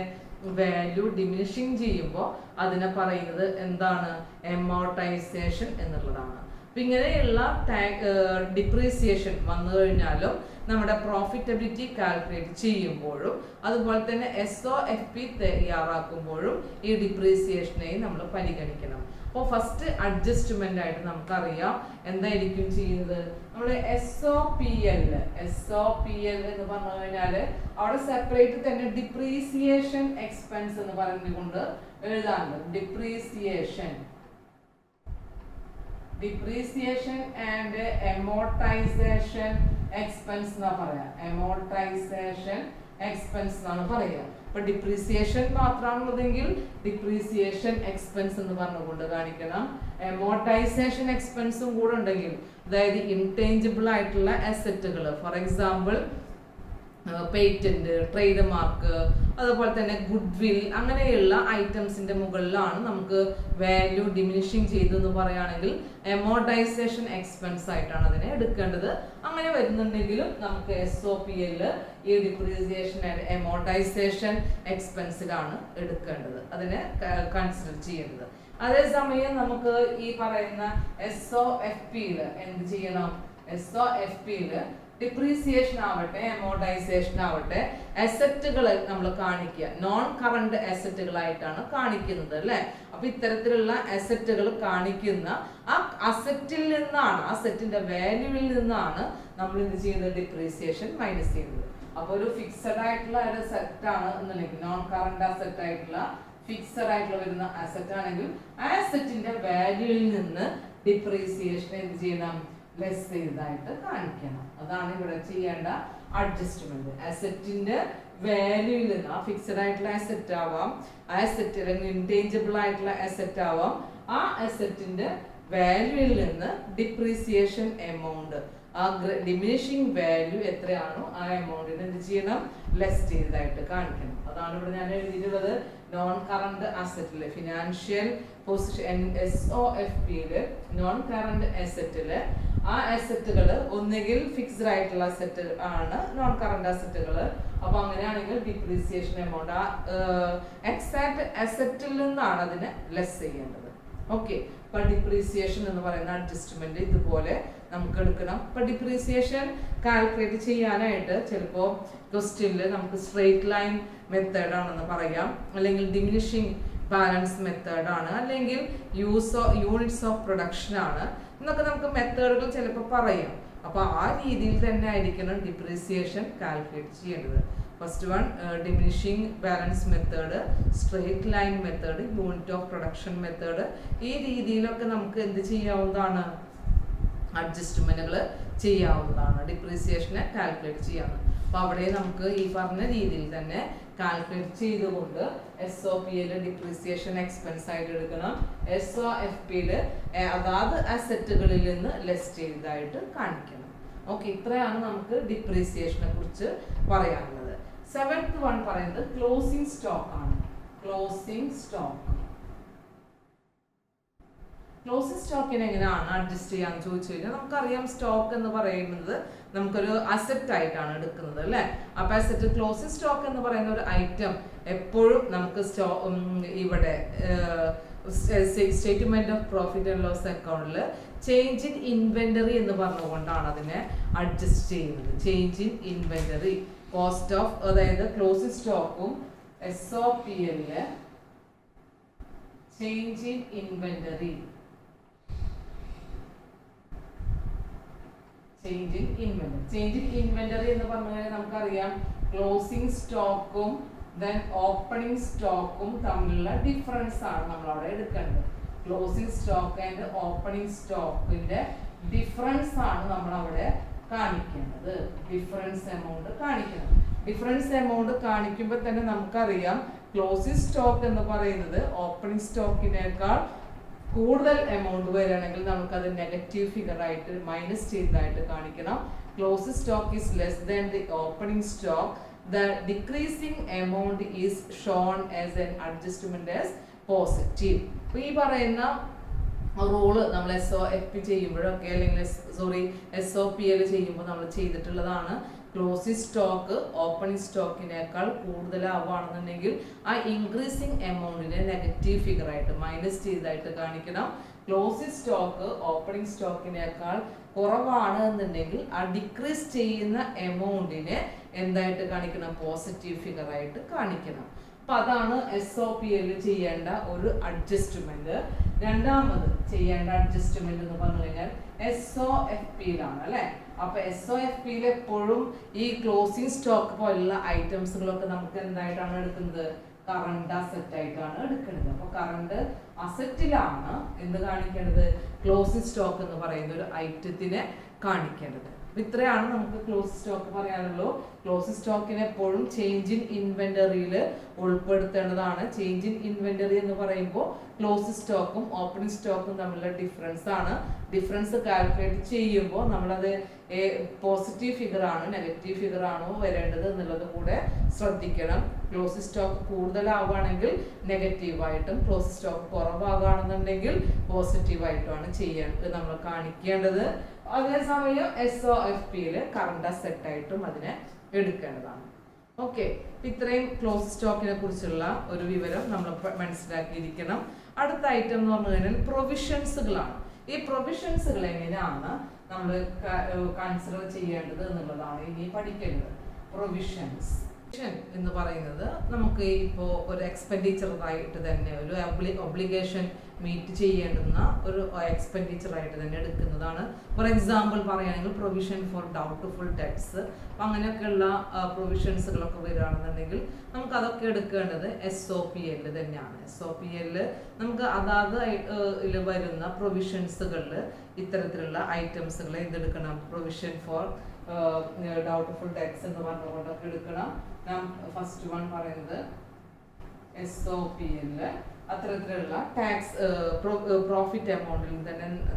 വാല്യൂ ഡിമിനിഷിങ് ചെയ്യുമ്പോൾ അതിനെ പറയുന്നത് എന്താണ്, എമോർട്ടൈസേഷൻ എന്നുള്ളതാണ്. അപ്പൊ ഇങ്ങനെയുള്ള ഡിപ്രീസിയേഷൻ വന്നു കഴിഞ്ഞാലും നമ്മുടെ പ്രോഫിറ്റബിലിറ്റി കാൽക്കുലേറ്റ് ചെയ്യുമ്പോഴും അതുപോലെ തന്നെ SOFP തയ്യാറാക്കുമ്പോഴും ഈ ഡിപ്രീസിയേഷനെയും നമ്മൾ പരിഗണിക്കണം. അപ്പോൾ ഫസ്റ്റ് അഡ്ജസ്റ്റ്മെന്റ് ആയിട്ട് നമുക്കറിയാം എന്തായിരിക്കും ചെയ്യുന്നത്, നമ്മൾ SOPL എന്ന് പറഞ്ഞു കഴിഞ്ഞാൽ അവിടെ സെപ്പറേറ്റ് തന്നെ ഡിപ്രീസിയേഷൻ എക്സ്പെൻസ് എന്ന് പറഞ്ഞുകൊണ്ട് എഴുതാനുണ്ട്. ഡിപ്രീസിയേഷൻ ആൻഡ് എമോർട്ടൈസേഷൻ എക്സ്പെൻസ് എന്നാ പറയാ. എമോർട്ടൈസേഷൻ എക്സ്പെൻസ് എന്നാണ് പറയുക. അപ്പൊ ഡിപ്രീസിയേഷൻ മാത്രമാണുള്ളതെങ്കിൽ ഡിപ്രീസിയേഷൻ എക്സ്പെൻസ് എന്ന് പറഞ്ഞുകൊണ്ട് കാണിക്കണം. എമോർട്ടൈസേഷൻ എക്സ്പെൻസും കൂടെ ഉണ്ടെങ്കിൽ, അതായത് ഇൻടേഞ്ചിബിൾ ആയിട്ടുള്ള അസറ്റുകൾ, for example patent, trademark, അതുപോലെ തന്നെ ഗുഡ് വിൽ, അങ്ങനെയുള്ള ഐറ്റംസിന്റെ മുകളിലാണ് നമുക്ക് വാല്യൂ ഡിമിനിഷിങ് ചെയ്തു എന്ന് പറയുകയാണെങ്കിൽ എമോർട്ടൈസേഷൻ എക്സ്പെൻസ് ആയിട്ടാണ് അതിനെ എടുക്കേണ്ടത്. അങ്ങനെ വരുന്നുണ്ടെങ്കിലും നമുക്ക് SOPL ഈ ഡിപ്രീസിയേഷൻ ആൻഡ് എമോർട്ടൈസേഷൻ എക്സ്പെൻസിലാണ് എടുക്കേണ്ടത്, അതിനെ കൺസിഡർ ചെയ്യേണ്ടത്. അതേസമയം നമുക്ക് ഈ പറയുന്ന SOFPയിൽ എന്ത് ചെയ്യണം, SOFPയിൽ ഡിപ്രീസിയേഷൻ ആവട്ടെ അമോർട്ടൈസേഷൻ ആവട്ടെ അസറ്റുകൾ നമ്മൾ കാണിക്കുക നോൺ കറണ്ട് അസറ്റുകളായിട്ടാണ് കാണിക്കുന്നത് അല്ലെ. അപ്പൊ ഇത്തരത്തിലുള്ള അസറ്റുകൾ കാണിക്കുന്ന ആ അസറ്റിൽ നിന്നാണ്, ആ സെറ്റിന്റെ വാല്യൂവിൽ നിന്നാണ് നമ്മൾ എന്ത് ചെയ്യുന്നത്, ഡിപ്രീസിയേഷൻ മൈനസ് ചെയ്യുന്നത്. അപ്പൊ ഒരു ഫിക്സഡ് ആയിട്ടുള്ള ഒരു സെറ്റ് ആണ് എന്നുണ്ടെങ്കിൽ, നോൺ കറണ്ട് അസറ്റ് ആയിട്ടുള്ള ഫിക്സഡ് ആയിട്ടുള്ള വരുന്ന അസറ്റ് ആണെങ്കിൽ ആ അസറ്റിന്റെ വാല്യൂവിൽ നിന്ന് ഡിപ്രീസിയേഷൻ എന്ത് ചെയ്യണം, ലെസ് ചെയ്തതായിട്ട് കാണിക്കണം. അതാണ് ഇവിടെ ചെയ്യേണ്ട അഡ്ജസ്റ്റ്മെന്റ്. അസറ്റിന്റെ വാല്യൂവിൽ നിന്ന്, ആ ഫിക്സഡ് ആയിട്ടുള്ള അസറ്റ് ആവാം, ആ അസറ്റ് അല്ലെങ്കിൽ ഇൻടേഞ്ചിബിൾ ആയിട്ടുള്ള അസറ്റ് ആവാം, ആ അസറ്റിന്റെ വാല്യൂവിൽ നിന്ന് ഡിപ്രീസിയേഷൻ എമൗണ്ട്, ആ ഡിമിനിഷിംഗ് വാല്യൂ എത്രയാണോ ആ എമൗണ്ടിന് എന്ത് ചെയ്യണം, ലെസ് ചെയ്തതായിട്ട് കാണിക്കണം. അതാണ് ഇവിടെ ഞാൻ എഴുതിയിട്ടുള്ളത്. നോൺ കറണ്ട് അസറ്റില് ഫിനാൻഷ്യൽ പൊസിഷൻ SOFPയില് നോൺ കറണ്ട് അസറ്റില് ആ അസറ്റുകൾ ഒന്നുകിൽ ഫിക്സ്ഡ് ആയിട്ടുള്ള അസറ്റ് ആണ് നോൺ കറണ്ട് അസറ്റുകൾ. അപ്പൊ അങ്ങനെയാണെങ്കിൽ ഡിപ്രീസിയേഷൻ എമൗണ്ട് ആ എക്സാക്ട് അസറ്റിൽ നിന്നാണ് അതിനെ ലെസ് ചെയ്യേണ്ടത്. ഓക്കെ. ഇപ്പൊ ഡിപ്രീസിയേഷൻ എന്ന് പറയുന്ന അഡ്ജസ്റ്റ്മെന്റ് ഇതുപോലെ നമുക്ക് എടുക്കണം. ഇപ്പൊ ഡിപ്രീസിയേഷൻ കാൽക്കുലേറ്റ് ചെയ്യാനായിട്ട് ചിലപ്പോൾ ക്വസ്റ്റ്യനിൽ നമുക്ക് സ്ട്രെയിറ്റ് ലൈൻ മെത്തേഡ് ആണെന്ന് പറയാം, അല്ലെങ്കിൽ ഡിമിനിഷിംഗ് ബാലൻസ് മെത്തേഡ് ആണ്, അല്ലെങ്കിൽ യൂണിറ്റ്സ് ഓഫ് പ്രൊഡക്ഷൻ ആണ് എന്നൊക്കെ നമുക്ക് മെത്തേഡുകൾ ചിലപ്പോൾ പറയാം. അപ്പൊ ആ രീതിയിൽ തന്നെ ആയിരിക്കണം ഡിപ്രീസിയേഷൻ കാൽക്കുലേറ്റ് ചെയ്യേണ്ടത്. First one diminishing balance method, straight line method, unit of production method, ഈ രീതിയിലൊക്കെ നമുക്ക് എന്ത് ചെയ്യാവുന്നതാണ്, അഡ്ജസ്റ്റ്മെന്റുകൾ ചെയ്യാവുന്നതാണ്, ഡിപ്രീസിയേഷനെ കാൽക്കുലേറ്റ് ചെയ്യാവുന്നത്. അപ്പൊ അവിടെ നമുക്ക് ഈ പറഞ്ഞ രീതിയിൽ തന്നെ കാൽക്കുലേറ്റ് ചെയ്തുകൊണ്ട് SOPയിൽ ഡിപ്രീസിയേഷൻ എക്സ്പെൻസ് ആയിട്ട് എടുക്കണം, SOFPയില് അതാത് അസറ്റുകളിൽ നിന്ന് ലെസ് ചെയ്തതായിട്ട് കാണിക്കണം. ഓക്കെ. ഇത്രയാണ് നമുക്ക് ഡിപ്രീസിയേഷനെ കുറിച്ച് പറയാനുള്ളത്. 7th വൺ പറയുന്നത് ക്ലോസിംഗ് സ്റ്റോക്ക് ആണ്. ക്ലോസിംഗ് സ്റ്റോക്ക്, ക്ലോസിംഗ് സ്റ്റോക്കിനെ എങ്ങനെയാണ് അഡ്ജസ്റ്റ് ചെയ്യാന്ന് ചോദിച്ചു കഴിഞ്ഞാൽ നമുക്കറിയാം സ്റ്റോക്ക് എന്ന് പറയുന്നത് നമുക്കൊരു അസറ്റ് ആയിട്ടാണ് എടുക്കുന്നത് അല്ലെ. അപ്പൊ അസറ്റ് ക്ലോസിംഗ് സ്റ്റോക്ക് എന്ന് പറയുന്ന ഒരു ഐറ്റം എപ്പോഴും നമുക്ക് ഇവിടെ statement of profit and loss അക്കൗണ്ടിൽ ചേഞ്ച് ഇൻ ഇൻവെന്ററി എന്ന് പറഞ്ഞുകൊണ്ടാണ് അതിനെ അഡ്ജസ്റ്റ് ചെയ്യുന്നത്. Change in inventory cost of, അതായത് ക്ലോസിംഗ് സ്റ്റോക്കും SOPയിലെ change in inventory, change in inventory. Change in inventory എന്ന് പറഞ്ഞാൽ നമുക്കറിയാം ക്ലോസിംഗ് സ്റ്റോക്കും ദെൻ ഓപ്പണിംഗ് സ്റ്റോക്കും തമ്മിലുള്ള ഡിഫറൻസ് ആണ് നമ്മൾ അവിടെ എടുക്കേണ്ടത്. ക്ലോസിംഗ് സ്റ്റോക്ക് ആൻഡ് ഓപ്പണിംഗ് സ്റ്റോക്കിന്റെ ഡിഫറൻസ് ആണ് നമ്മൾ അവിടെ കാണിക്കേണ്ടത്. ഡിഫറൻസ് എമൗണ്ട് കാണിക്കണം. ഡിഫറൻസ് എമൗണ്ട് കാണിക്കുമ്പോൾ തന്നെ നമുക്കറിയാം ക്ലോസിംഗ് സ്റ്റോക്ക് എന്ന് പറയുന്നത് ഓപ്പണിംഗ് സ്റ്റോക്കിനേക്കാൾ കൂടുതൽ എമൗണ്ട് വരികയാണെങ്കിൽ നമുക്കത് നെഗറ്റീവ് ഫിഗർ ആയിട്ട് മൈനസ് ചെയ്തതായിട്ട് കാണിക്കണം. Closing stock is less than the opening stock, the decreasing amount is shown as an adjustment as positive. അപ്പോൾ ഈ പറയുന്ന റൂള് നമ്മൾ SOFP ചെയ്യുമ്പോഴൊക്കെ അല്ലെങ്കിൽ SOPL ചെയ്യുമ്പോൾ നമ്മൾ ചെയ്തിട്ടുള്ളതാണ്. ക്ലോസിംഗ് സ്റ്റോക്ക് ഓപ്പണിംഗ് സ്റ്റോക്കിനേക്കാൾ കൂടുതലാവുകയാണെന്നുണ്ടെങ്കിൽ ആ ഇൻക്രീസിങ് എമൗണ്ടിനെ നെഗറ്റീവ് ഫിഗർ ആയിട്ട് മൈനസ് ചെയ്തതായിട്ട് കാണിക്കണം. ക്ലോസിംഗ് സ്റ്റോക്ക് ഓപ്പണിംഗ് സ്റ്റോക്കിനേക്കാൾ കുറവാണ് എന്നുണ്ടെങ്കിൽ ആ ഡിക്രീസ് ചെയ്യുന്ന എമൗണ്ടിനെ എന്തായിട്ട് കാണിക്കണം, പോസിറ്റീവ് ഫിഗർ ആയിട്ട് കാണിക്കണം. അപ്പൊ അതാണ് SOPL ചെയ്യേണ്ട ഒരു അഡ്ജസ്റ്റ്മെന്റ്. രണ്ടാമത് ചെയ്യേണ്ട അഡ്ജസ്റ്റ്മെന്റ് എന്ന് പറഞ്ഞു കഴിഞ്ഞാൽ SOFPയിലാണ് അല്ലെ. അപ്പൊ SOFPയിൽ എപ്പോഴും ഈ ക്ലോസിംഗ് സ്റ്റോക്ക് പോലുള്ള ഐറ്റംസുകളൊക്കെ നമുക്ക് എന്തായിട്ടാണ് എടുക്കുന്നത്, കറണ്ട് അസറ്റ് ആയിട്ടാണ് എടുക്കുന്നത്. അപ്പൊ കറണ്ട് അസറ്റിലാണ് എന്ത് കാണിക്കേണ്ടത്, ക്ലോസിംഗ് സ്റ്റോക്ക് എന്ന് പറയുന്ന ഒരു ഐറ്റത്തിനെ കാണിക്കേണ്ടത്. ഇത്രയാണ് നമുക്ക് ക്ലോസിംഗ് സ്റ്റോക്ക് പറയാനുള്ളൂ. ക്ലോസിംഗ് സ്റ്റോക്കിനെ എപ്പോഴും ചേഞ്ച് ഇൻ ഇൻവെന്ററിയിൽ ഉൾപ്പെടുത്തേണ്ടതാണ്. ചേഞ്ച് ഇൻ ഇൻവെന്ററി എന്ന് പറയുമ്പോൾ ക്ലോസിംഗ് സ്റ്റോക്കും ഓപ്പണിംഗ് സ്റ്റോക്കും തമ്മിലുള്ള ഡിഫറൻസ് ആണ്. ഡിഫറൻസ് കാൽക്കുലേറ്റ് ചെയ്യുമ്പോൾ നമ്മളത് പോസിറ്റീവ് ഫിഗർ ആണോ നെഗറ്റീവ് ഫിഗർ ആണോ വരേണ്ടത് എന്നുള്ളത് കൂടെ ശ്രദ്ധിക്കണം. ക്ലോസിംഗ് സ്റ്റോക്ക് കൂടുതലാവുകയാണെങ്കിൽ നെഗറ്റീവായിട്ടും ക്ലോസിംഗ് സ്റ്റോക്ക് കുറവാകുകയാണെന്നുണ്ടെങ്കിൽ പോസിറ്റീവായിട്ടുമാണ് നമ്മൾ കാണിക്കേണ്ടത്. അതേസമയം SOFPയിൽ കറണ്ട് അസറ്റ് ആയിട്ടും അതിനെ എടുക്കേണ്ടതാണ്. ഓക്കെ. ഇത്രയും ക്ലോസ് സ്റ്റോക്കിനെ കുറിച്ചുള്ള ഒരു വിവരം നമ്മൾ മനസ്സിലാക്കിയിരിക്കണം. അടുത്ത ഐറ്റം എന്ന് പറഞ്ഞു കഴിഞ്ഞാൽ പ്രൊവിഷൻസുകളാണ്. ഈ പ്രൊവിഷൻസുകൾ എങ്ങനെയാണ് നമ്മൾ കൺസിഡർ ചെയ്യേണ്ടത് എന്നുള്ളതാണ് ഇനി പഠിക്കേണ്ടത്. പ്രൊവിഷൻസ് എന്ന് പറയുന്നത് നമുക്ക് ഇപ്പോൾ ഒരു എക്സ്പെൻഡിച്ചറായിട്ട് തന്നെ ഒരു ഒബ്ലിഗേഷൻ മീറ്റ് ചെയ്യേണ്ടുന്ന ഒരു എക്സ്പെൻഡിച്ചറായിട്ട് തന്നെ എടുക്കുന്നതാണ്. ഫോർ എക്സാമ്പിൾ പറയുകയാണെങ്കിൽ പ്രൊവിഷൻ ഫോർ ഡൗട്ട്ഫുൾ ഡെറ്റ്സ്, അപ്പം അങ്ങനെയൊക്കെയുള്ള പ്രൊവിഷൻസുകളൊക്കെ വരികയാണെന്നുണ്ടെങ്കിൽ നമുക്ക് അതൊക്കെ എടുക്കേണ്ടത് SOPL തന്നെയാണ്. SOPL നമുക്ക് അതാത് വരുന്ന പ്രൊവിഷൻസുകളിൽ ഇത്തരത്തിലുള്ള ഐറ്റംസുകൾ എന്തെടുക്കണം, പ്രൊവിഷൻ ഫോർ ഡൗട്ട്ഫുൾ ഡെറ്റ്സ് എന്ന് പറഞ്ഞുകൊണ്ടൊക്കെ എടുക്കണം. ഞാൻ ഫസ്റ്റ് വൺ പറയുന്നത് SOPL അത്തരത്തിലുള്ള ടാക്സ് പ്രോഫിറ്റ് എമൗണ്ടിൽ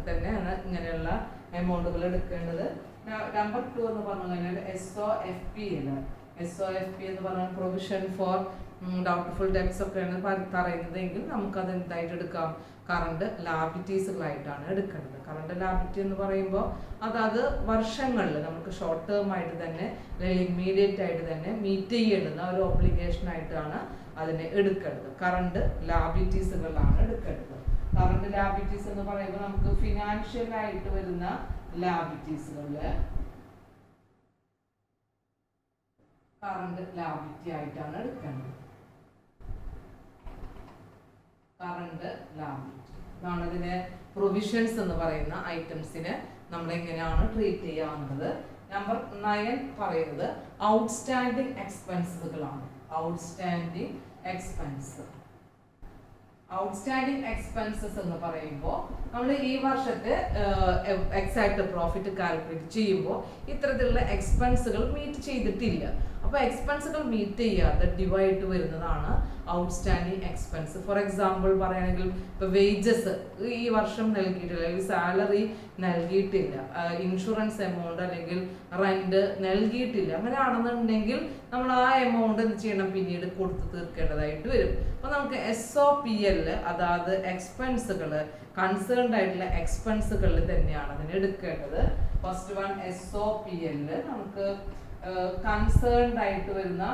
തന്നെയാണ് ഇങ്ങനെയുള്ള എമൗണ്ടുകൾ എടുക്കേണ്ടത്. നമ്പർ 2 എന്ന് പറഞ്ഞു കഴിഞ്ഞാൽ SOFPL എന്ന് പറഞ്ഞാൽ പ്രൊവിഷൻ ഫോർ ഡൗട്ട്ഫുൾ ഡെറ്റ്സ് ഒക്കെയാണ് പറയുന്നതെങ്കിൽ നമുക്കത് എന്തായിട്ട് എടുക്കാം, കറണ്ട് ലാബിലിറ്റീസുകളായിട്ടാണ് എടുക്കേണ്ടത്. കറണ്ട് ലാബിലിറ്റി എന്ന് പറയുമ്പോൾ അതായത് വർഷങ്ങളിൽ നമുക്ക് ഷോർട്ട് ടേം ആയിട്ട് തന്നെ അല്ലെങ്കിൽ ഇമ്മീഡിയറ്റ് ആയിട്ട് തന്നെ മീറ്റ് ചെയ്യേണ്ടുന്ന ഒരു ഒബ്ലിഗേഷൻ ആയിട്ടാണ് അതിനെ എടുക്കേണ്ടത്. കറണ്ട് ലാബിലിറ്റീസുകളാണ് എടുക്കേണ്ടത്. കറണ്ട് ലാബിലിറ്റീസ് എന്ന് പറയുമ്പോൾ നമുക്ക് ഫിനാൻഷ്യൽ ആയിട്ട് വരുന്ന ലാബിലിറ്റീസുകളില് കറണ്ട് ലാബിലിറ്റി ആയിട്ടാണ് എടുക്കേണ്ടത്. കറണ്ട് ലാബിലിറ്റി ഇതാണ് ഇതിനെ പ്രൊവിഷൻസ് എന്ന് പറയുന്ന ഐറ്റംസിനെ നമ്മൾ എങ്ങനെയാണ് ട്രീറ്റ് ചെയ്യാവുന്നത്. നമ്പർ 9 പറയുന്നത് ഔട്ട്സ്റ്റാൻഡിങ് എക്സ്പെൻസുകളാണ്. ഔട്ട്സ്റ്റാൻഡിങ് എക്സ്പെൻസസ് എന്ന് പറയുമ്പോൾ നമ്മൾ ഈ വർഷത്തെ എക്സാക്ട് പ്രോഫിറ്റ് കാൽക്കുലേറ്റ് ചെയ്യുമ്പോൾ ഇത്തരത്തിലുള്ള എക്സ്പെൻസുകൾ മീറ്റ് ചെയ്തിട്ടില്ല. അപ്പോൾ എക്സ്പെൻസുകൾ മീറ്റ് ചെയ്യാതെ ഡിവൈഡ് വരുന്നതാണ് ഔട്ട്സ്റ്റാൻഡിങ് എക്സ്പെൻസ്. ഫോർ എക്സാമ്പിൾ പറയുകയാണെങ്കിൽ ഇപ്പോൾ വേജസ് ഈ വർഷം നൽകിയിട്ടില്ല, അല്ലെങ്കിൽ സാലറി നൽകിയിട്ടില്ല, ഇൻഷുറൻസ് എമൗണ്ട് അല്ലെങ്കിൽ റെന്റ് നൽകിയിട്ടില്ല, അങ്ങനെയാണെന്നുണ്ടെങ്കിൽ നമ്മൾ ആ എമൗണ്ട് എന്ത് ചെയ്യണം, പിന്നീട് കൊടുത്തു തീർക്കേണ്ടതായിട്ട് വരും. അപ്പോൾ നമുക്ക് SOPL അതായത് എക്സ്പെൻസുകൾ കൺസേൺഡ് ആയിട്ടുള്ള എക്സ്പെൻസുകളിൽ തന്നെയാണ് അതിന് എടുക്കേണ്ടത്. ഫസ്റ്റ് വൺ SOPL നമുക്ക് കൺസേൺഡ് ആയിട്ട് വരുന്ന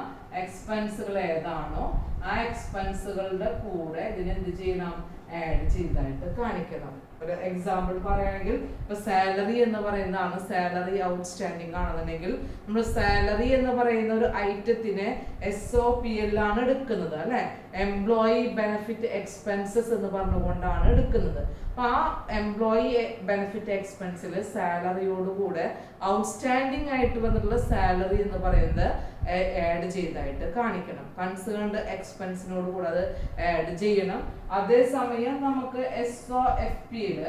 എക്സ്പെൻസുകൾ ഏതാണോ ആ എക്സ്പെൻസുകളുടെ കൂടെ ഇതിനെന്ത് ചെയ്യണം, ആഡ് ചെയ്തായിട്ട് കാണിക്കണം. ഒരു എക്സാമ്പിൾ പറയുകയാണെങ്കിൽ ഇപ്പൊ സാലറി എന്ന് പറയുന്നതാണ്, സാലറി ഔട്ട്സ്റ്റാൻഡിങ് ആണെന്നുണ്ടെങ്കിൽ നമ്മൾ സാലറി എന്ന് പറയുന്ന ഒരു ഐറ്റത്തിനെ SOPL ആണ് എടുക്കുന്നത് അല്ലെ. എംപ്ലോയി ബെനിഫിറ്റ് എക്സ്പെൻസസ് എന്ന് പറഞ്ഞുകൊണ്ടാണ് എടുക്കുന്നത്. അപ്പൊ ആ എംപ്ലോയി ബെനിഫിറ്റ് എക്സ്പെൻസിൽ സാലറിയോടുകൂടെ ഔട്ട്സ്റ്റാൻഡിങ് ആയിട്ട് വന്നിട്ടുള്ള സാലറി എന്ന് പറയുന്നത് ആഡ് ചെയ്തായിട്ട് കാണിക്കണം. കൺസേൺഡ് എക്സ്പെൻസിനോട് കൂടെ അത് ആഡ് ചെയ്യണം. അതേസമയം നമുക്ക് SOFPL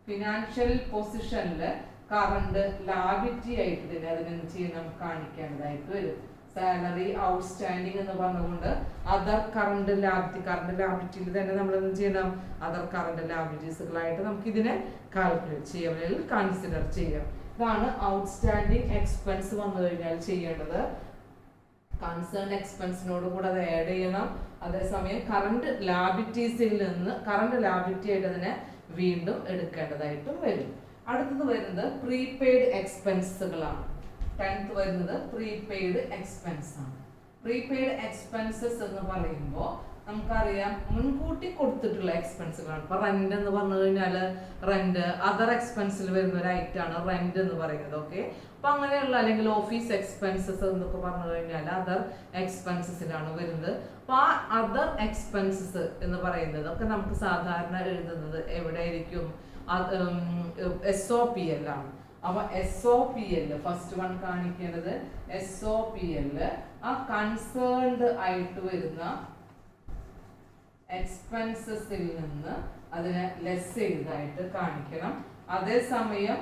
ഫിനാൻഷ്യൽ പൊസിഷനില് കറണ്ട് ലാബിലിറ്റി ആയിട്ട് തന്നെ അതിനെന്ത് ചെയ്യണം, കാണിക്കേണ്ടതായിട്ട് വരും. സാലറി ഔട്ട്സ്റ്റാൻഡിങ് എന്ന് പറഞ്ഞുകൊണ്ട് അതർ കറണ്ട് ലാബിലിറ്റിയിൽ തന്നെ നമ്മൾ എന്ത് ചെയ്യണം, അതർ കറണ്ട് ലാബിലിറ്റീസുകളായിട്ട് നമുക്ക് ഇതിനെ കാൽക്കുലേറ്റ് ചെയ്യാം അല്ലെങ്കിൽ കൺസിഡർ ചെയ്യാം. ഇതാണ് ഔട്ട്സ്റ്റാൻഡിങ് എക്സ്പെൻസ് വന്നു കഴിഞ്ഞാൽ ചെയ്യേണ്ടത്. കൺസേൺ എക്സ്പെൻസിനോട് കൂടെ അത് ആഡ് ചെയ്യണം. അതേസമയം കറണ്ട് ലാബിലിറ്റീസിൽ നിന്ന് കറണ്ട് ലാബിലിറ്റി ആയിട്ട് അതിനെ വീണ്ടും എടുക്കേണ്ടതായിട്ടും വരും. അടുത്തത് വരുന്നത് പ്രീപെയ്ഡ് എക്സ്പെൻസുകളാണ്. 10th വരുന്നത് പ്രീപെയ്ഡ് എക്സ്പെൻസ് ആണ്. പ്രീപെയ്ഡ് എക്സ്പെൻസസ് എന്ന് പറയുമ്പോൾ നമുക്കറിയാം മുൻകൂട്ടി കൊടുത്തിട്ടുള്ള എക്സ്പെൻസുകളാണ്. ഇപ്പൊ റെന്റ് എന്ന് പറഞ്ഞു കഴിഞ്ഞാൽ റെന്റ് അതർ എക്സ്പെൻസിൽ വരുന്ന ഒരു ഐറ്റം ആണ് റെന്റ് എന്ന് പറയുന്നത്. ഓക്കെ, അപ്പൊ അങ്ങനെയുള്ള അല്ലെങ്കിൽ ഓഫീസ് എക്സ്പെൻസസ് എന്നൊക്കെ പറഞ്ഞു കഴിഞ്ഞാൽ അതർ എക്സ്പെൻസസിലാണ് വരുന്നത്. അപ്പൊ ആ അതർ എക്സ്പെൻസസ് എന്ന് പറയുന്നത് ഒക്കെ നമുക്ക് സാധാരണ എഴുതുന്നത് എവിടെയായിരിക്കും, SOPL ആണ്. അപ്പൊ SOPL ഫസ്റ്റ് വൺ കാണിക്കേണ്ടത് SOPL ആ കൺസേൺഡ് ആയിട്ട് വരുന്ന എക്സ്പെൻസസിൽ നിന്ന് അതിനെ ലെസ് ചെയ്തതായിട്ട് കാണിക്കണം. അതേസമയം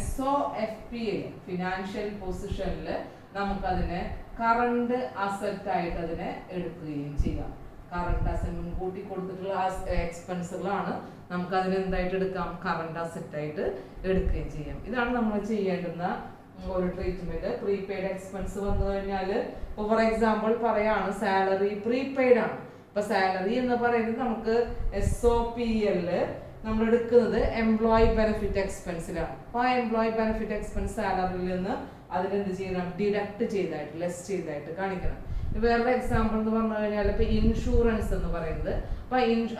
SOFPL ഫിനാൻഷ്യൽ പൊസിഷനിൽ നമുക്കതിനെ കറണ്ട് അസറ്റ് ആയിട്ട് അതിനെ എടുക്കുകയും ചെയ്യാം. കറണ്ട് അസറ്റ് മുൻകൂട്ടി കൊടുത്തിട്ടുള്ള എക്സ്പെൻസുകളാണ്, നമുക്ക് അതിന് എന്തായിട്ട് എടുക്കാം, കറണ്ട് അസറ്റ് ആയിട്ട് എടുക്കുകയും ചെയ്യാം. ഇതാണ് നമ്മൾ ചെയ്യേണ്ടുന്ന ഒരു ട്രീറ്റ്മെന്റ്. പ്രീപെയ്ഡ് എക്സ്പെൻസ് വന്നു കഴിഞ്ഞാൽ ഇപ്പോൾ ഫോർ എക്സാമ്പിൾ പറയാണ് സാലറി പ്രീപെയ്ഡ് ആണ്. ഇപ്പൊ സാലറി എന്ന് പറയുന്നത് നമുക്ക് SOPL നമ്മൾ എടുക്കുന്നത് എംപ്ലോയി ബെനിഫിറ്റ് എക്സ്പെൻസിലാണ്. അപ്പൊ ആ എംപ്ലോയി ബെനിഫിറ്റ് എക്സ്പെൻസ് സാലറിയിൽ നിന്ന് അതിനെന്ത് ചെയ്യണം, ഡിഡക്ട് ചെയ്തായിട്ട് ലെസ് ചെയ്തായിട്ട് കാണിക്കണം. വേറൊരു എക്സാമ്പിൾ എന്ന് പറഞ്ഞു കഴിഞ്ഞാൽ ഇപ്പൊ ഇൻഷുറൻസ് എന്ന് പറയുന്നത്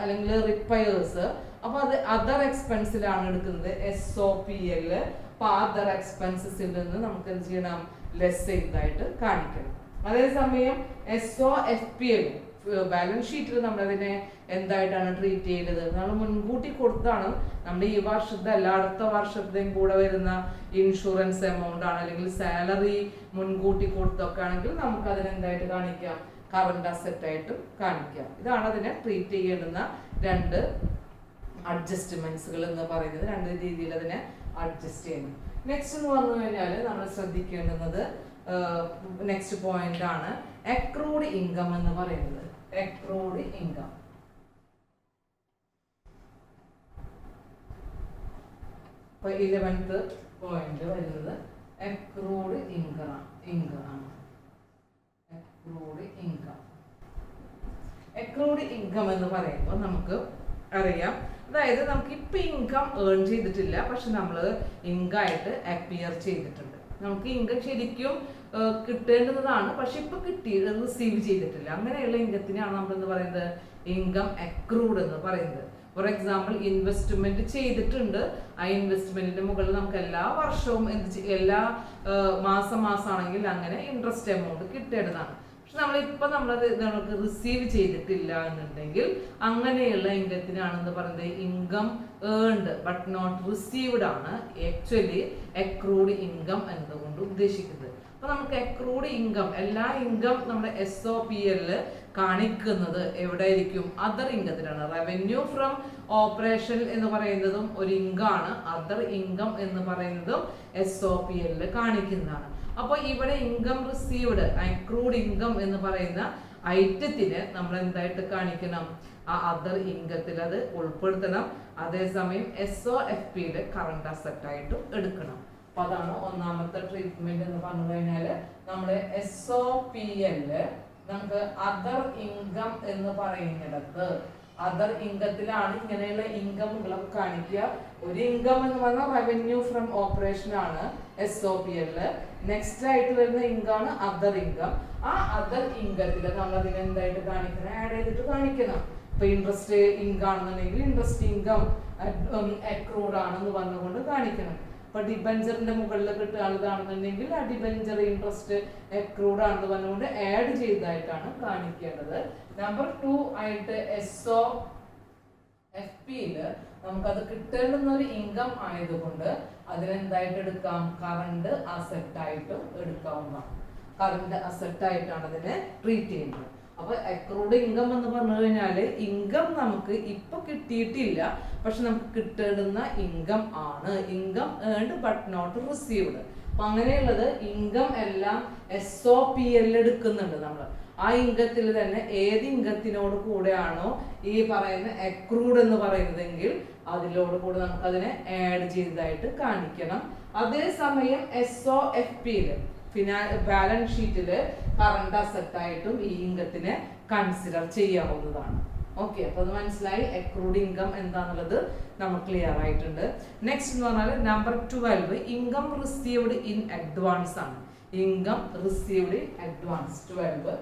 അല്ലെങ്കിൽ റിപ്പയേഴ്സ് അപ്പൊ അത് അതർ എക്സ്പെൻസിലാണ് എടുക്കുന്നത് SOPL. അപ്പൊ അതർ എക്സ്പെൻസസിൽ നിന്ന് നമുക്ക് എന്ത് ചെയ്യണം, ലെസ് ചെയ്തതായിട്ട് കാണിക്കണം. അതേസമയം SOFPL ബാലൻസ് ഷീറ്റിൽ നമ്മളതിനെ എന്തായിട്ടാണ് ട്രീറ്റ് ചെയ്യുന്നത്, നമ്മൾ മുൻകൂട്ടി കൊടുത്താണ്. നമ്മുടെ ഈ വർഷത്തെ അല്ല അടുത്ത വർഷത്തെയും കൂടെ വരുന്ന ഇൻഷുറൻസ് എമൗണ്ട് ആണ്, അല്ലെങ്കിൽ സാലറി മുൻകൂട്ടി കൊടുത്തൊക്കെ ആണെങ്കിൽ നമുക്ക് അതിനെന്തായിട്ട് കാണിക്കാം, കറണ്ട് അസറ്റ് ആയിട്ടും കാണിക്കാം. ഇതാണ് അതിനെ ട്രീറ്റ് ചെയ്യേണ്ടുന്ന രണ്ട് അഡ്ജസ്റ്റ്മെന്റ്സുകൾ എന്ന് പറയുന്നത്. രണ്ട് രീതിയിൽ അതിനെ അഡ്ജസ്റ്റ് ചെയ്യുന്നു. നെക്സ്റ്റ് എന്ന് പറഞ്ഞു കഴിഞ്ഞാൽ നമ്മൾ ശ്രദ്ധിക്കേണ്ടുന്നത് നെക്സ്റ്റ് പോയിന്റ് ആണ് അക്രൂഡ് ഇൻകം എന്ന് പറയുന്നത്. അക്രൂഡ് ഇൻകം ഇപ്പൊ 11th പോയിന്റ് വരുന്നത് അക്രൂഡ് ഇൻകം ആണ്. അക്രൂഡ് ഇൻകം എന്ന് പറയുമ്പോൾ നമുക്ക് അറിയാം, അതായത് നമുക്ക് ഇപ്പൊ ഇൻകം ഏൺ ചെയ്തിട്ടില്ല, പക്ഷെ നമ്മൾ ഇൻകം ആയിട്ട് അപ്പിയർ ചെയ്തിട്ടുണ്ട്. നമുക്ക് ഇൻകം ശരിക്കും കിട്ടേണ്ടുന്നതാണ്, പക്ഷെ ഇപ്പൊ റിസീവ് ചെയ്തിട്ടില്ല. അങ്ങനെയുള്ള ഇൻകത്തിനാണ് നമ്മൾ എന്ന് പറയുന്നത് ഇൻകം അക്രൂഡ് എന്ന് പറയുന്നത്. ഫോർ എക്സാമ്പിൾ ഇൻവെസ്റ്റ്മെന്റ് ചെയ്തിട്ടുണ്ട്, ആ ഇൻവെസ്റ്റ്മെന്റിന്റെ മുകളിൽ നമുക്ക് എല്ലാ വർഷവും എല്ലാ മാസമാണെങ്കിൽ അങ്ങനെ ഇൻട്രസ്റ്റ് എമൗണ്ട് കിട്ടേണ്ടതാണ്. പക്ഷെ നമ്മളത് നമുക്ക് റിസീവ് ചെയ്തിട്ടില്ല എന്നുണ്ടെങ്കിൽ അങ്ങനെയുള്ള ഇൻകത്തിനാണെന്ന് പറയുന്നത് income earned but not received ആണ് ആക്ച്വലി അക്രൂഡ് ഇൻകം എന്നതുകൊണ്ട് ഉദ്ദേശിക്കുന്നത്. അപ്പൊ നമുക്ക് അക്രൂഡ് ഇൻകം, എല്ലാ ഇൻകം നമ്മുടെ SOPL കാണിക്കുന്നത് എവിടെയായിരിക്കും, അതർ ഇൻകത്തിലാണ്. റവന്യൂ ഫ്രം ഓപ്പറേഷൻ എന്ന് പറയുന്നതും ഒരു ഇൻകം ആണ്, അതർ ഇൻകം എന്ന് പറയുന്നതും SOPL കാണിക്കുന്നതാണ്. അപ്പൊ ഇവിടെ ഇൻകം റിസീവ്ഡ്, അക്രൂഡ് ഇൻകം എന്ന് പറയുന്ന ഐറ്റത്തിന് നമ്മൾ എന്തായിട്ട് കാണിക്കണം, ആ അതർ ഇൻകത്തിൽ അത് ഉൾപ്പെടുത്തണം. അതേസമയം SOFPയിൽ കറണ്ട് അസറ്റ് ആയിട്ടും എടുക്കണം. അപ്പൊ അതാണ് ഒന്നാമത്തെ ട്രീറ്റ്മെന്റ് എന്ന് പറഞ്ഞു കഴിഞ്ഞാല് നമ്മുടെ SOPL നമുക്ക് അതർ ഇൻകം എന്ന് പറയുന്നിടത്ത് അതർ ഇൻകത്തിലാണ് ഇങ്ങനെയുള്ള ഇൻകമുകളൊക്കെ കാണിക്കുക. ഒരു ഇൻകം എന്ന് പറഞ്ഞാൽ റവന്യൂ ഫ്രം ഓപ്പറേഷൻ ആണ് SOPL. നെക്സ്റ്റ് ആയിട്ട് വരുന്ന ഇൻകം ആണ് അതർ ഇൻകം. ആ അതർ ഇൻകത്തിൽ നമ്മൾ അതിനെ എന്തായിട്ട് കാണിക്കണം, ആഡ് ചെയ്തിട്ട് കാണിക്കണം. ഇപ്പൊ ഇൻട്രസ്റ്റ് ഇൻകം ആണെന്നുണ്ടെങ്കിൽ ഇൻട്രസ്റ്റ് ഇൻകം അക്രൂഡ് ആണെന്ന് പറഞ്ഞുകൊണ്ട് കാണിക്കണം. ഇപ്പൊ ഡിബഞ്ചറിന്റെ മുകളിൽ കിട്ടുകയാണെന്നുണ്ടെങ്കിൽ ആ ഡിബഞ്ചർ ഇൻട്രസ്റ്റ് അക്രൂഡ് ആണെന്ന് പറഞ്ഞുകൊണ്ട് ആഡ് ചെയ്തതായിട്ടാണ് കാണിക്കേണ്ടത്. നമ്പർ 2 ആയിട്ട് SOFPയിൽ നമുക്കത് കിട്ടേണ്ടുന്ന ഒരു ഇൻകം ആയതുകൊണ്ട് അതിനെന്തായിട്ട് എടുക്കാം, കറണ്ട് അസറ്റ് ആയിട്ടും എടുക്കാവുന്നതാണ്. കറണ്ട് അസറ്റ് ആയിട്ടാണ് അതിനെ ട്രീറ്റ് ചെയ്യുന്നത്. അപ്പൊ അക്രൂഡ് ഇൻകം എന്ന് പറഞ്ഞു കഴിഞ്ഞാല് ഇൻകം നമുക്ക് ഇപ്പൊ കിട്ടിയിട്ടില്ല, പക്ഷെ നമുക്ക് കിട്ടേണ്ടുന്ന ഇൻകം ആണ്. Income earned but not received. അപ്പൊ അങ്ങനെയുള്ളത് ഇൻകം എല്ലാം SOPL എടുക്കുന്നുണ്ട് നമ്മൾ. ആ ഇൻകത്തിൽ തന്നെ ഏത് ഇൻകത്തിനോട് കൂടെയാണോ ഈ പറയുന്ന അക്രൂഡ് എന്ന് പറയുന്നതെങ്കിൽ അതിലോട് കൂടെ നമുക്ക് അതിനെ ആഡ് ചെയ്തതായിട്ട് കാണിക്കണം. അതേസമയം SOFPയിൽ ബാലൻസ് ഷീറ്റില് കറണ്ട് അസറ്റ് ആയിട്ടും ഈ ഇൻകത്തിനെ കൺസിഡർ ചെയ്യാവുന്നതാണ്. ഓക്കെ, അപ്പൊ അത് മനസ്സിലായി. അക്രൂഡ് ഇൻകം എന്താന്നുള്ളത് നമുക്ക് ക്ലിയർ ആയിട്ടുണ്ട്. നെക്സ്റ്റ് എന്ന് പറഞ്ഞാൽ number 12 income received in advance ആണ്. Income received in advance 12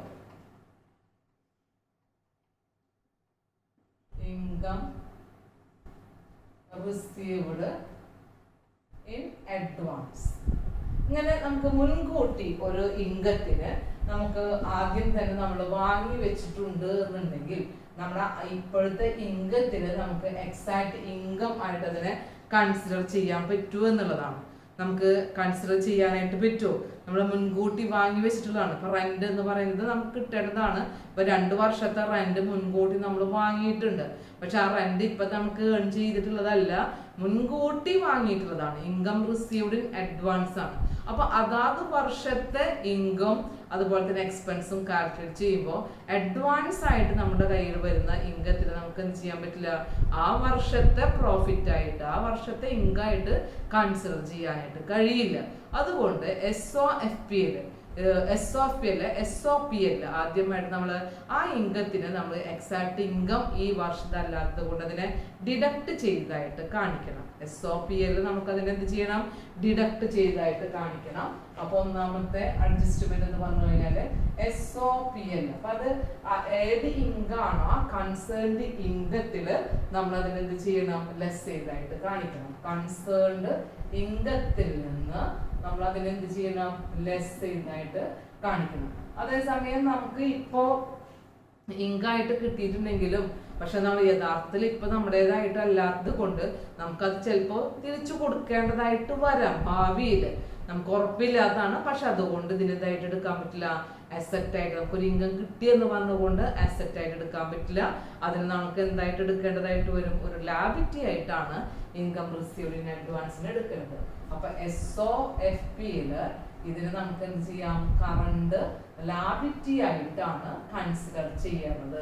income received in advance. ഇങ്ങനെ നമുക്ക് മുൻകൂട്ടി ഒരു ഇൻകത്തിന് നമുക്ക് ആദ്യം തന്നെ നമ്മൾ വാങ്ങി വെച്ചിട്ടുണ്ട് എന്നുണ്ടെങ്കിൽ നമ്മുടെ ഇപ്പോഴത്തെ ഇൻകത്തിന് നമുക്ക് എക്സാക്ട് ഇൻകം ആയിട്ട് അതിനെ കൺസിഡർ ചെയ്യാൻ പറ്റൂ എന്നുള്ളതാണ്. നമുക്ക് കൺസിഡർ ചെയ്യാനായിട്ട് പറ്റുമോ, നമ്മൾ മുൻകൂട്ടി വാങ്ങി വെച്ചിട്ടുള്ളതാണ്. ഇപ്പൊ റെന്റ് എന്ന് പറയുന്നത് നമുക്ക് കിട്ടേണ്ടതാണ്. ഇപ്പൊ 2 വർഷത്തെ റെന്റ് മുൻകൂട്ടി നമ്മൾ വാങ്ങിയിട്ടുണ്ട്, പക്ഷെ ആ റെന്റ് ഇപ്പൊ നമുക്ക് ഏൺ ചെയ്തിട്ടുള്ളതല്ല, മുൻകൂട്ടി വാങ്ങിയിട്ടുള്ളതാണ്. ഇൻകം റിസീവ്ഡ് ഇൻ അഡ്വാൻസ് ആണ്. അപ്പൊ അതാത് വർഷത്തെ ഇൻകം അതുപോലെ തന്നെ എക്സ്പെൻസും കാൽക്കുലേറ്റ് ചെയ്യുമ്പോൾ അഡ്വാൻസ് ആയിട്ട് നമ്മുടെ കയ്യിൽ വരുന്ന ഇൻകത്തിന് നമുക്ക് എന്ത് ചെയ്യാൻ പറ്റില്ല, ആ വർഷത്തെ പ്രോഫിറ്റ് ആയിട്ട് ആ വർഷത്തെ ഇൻകം ആയിട്ട് കൺസിഡർ ചെയ്യാനായിട്ട് കഴിയില്ല. അതുകൊണ്ട് SOFPയിൽ SOPL ആദ്യമായിട്ട് നമ്മൾ ആ ഇൻകത്തിന് നമ്മൾ എക്സാക്ട് ഇൻകം ഈ വർഷത്തെ അല്ലാത്തത് കൊണ്ട് അതിനെ ഡിഡക്ട് ചെയ്തതായിട്ട് കാണിക്കണം. SOPL നമുക്ക് അതിനെ എന്ത് ചെയ്യണം, ഡിഡക്ട് ചെയ്തതായിട്ട് കാണിക്കണം. അപ്പൊ ഒന്നാമത്തെ അഡ്ജസ്റ്റ്മെന്റ് എന്ന് പറഞ്ഞു കഴിഞ്ഞാല് SOPL. അപ്പൊ അത് ഏത് ഇൻകാണോ ആ കൺസേൺഡ് ഇൻകത്തില് നമ്മൾ അതിനെ എന്ത് ചെയ്യണം, ലെസ് ചെയ്തതായിട്ട് കാണിക്കണം. കൺസേൺഡ് ഇൻകത്തിൽ നിന്ന് നമ്മൾ അതിനെന്ത് ചെയ്യണം, ലെസ് ചെയ്യുന്നതായിട്ട് കാണിക്കണം. അതേസമയം നമുക്ക് ഇപ്പോ ഇങ്കായിട്ട് കിട്ടിയിട്ടുണ്ടെങ്കിലും പക്ഷെ നമ്മൾ യഥാർത്ഥത്തിൽ ഇപ്പൊ നമ്മുടേതായിട്ട് അല്ലാത്തത് കൊണ്ട് നമുക്കത് ചിലപ്പോ തിരിച്ചു കൊടുക്കേണ്ടതായിട്ട് വരാം ഭാവിയിൽ. നമുക്ക് ഉറപ്പില്ലാത്തതാണ്. പക്ഷെ അതുകൊണ്ട് ഇതിനെന്തായിട്ട് എടുക്കാൻ പറ്റില്ല, അസെറ്റ് ആയിട്ട് നമുക്കൊരു ഇൻകം കിട്ടിയെന്ന് പറഞ്ഞുകൊണ്ട് അസെറ്റ് ആയിട്ട് എടുക്കാൻ പറ്റില്ല. അതിന് നമുക്ക് എന്തായിട്ട് എടുക്കേണ്ടതായിട്ട് വരും, ഒരു ലാബിലിറ്റി ആയിട്ടാണ് ഇൻകം റിസീവ്ഡ് ഇൻ അഡ്വാൻസിന് എടുക്കേണ്ടത്. അപ്പൊ SOFPL ഇതിന് നമുക്ക് എന്ത് ചെയ്യാം, കറണ്ട് ലാബിലിറ്റി ആയിട്ടാണ് കൺസിഡർ ചെയ്യുന്നത്.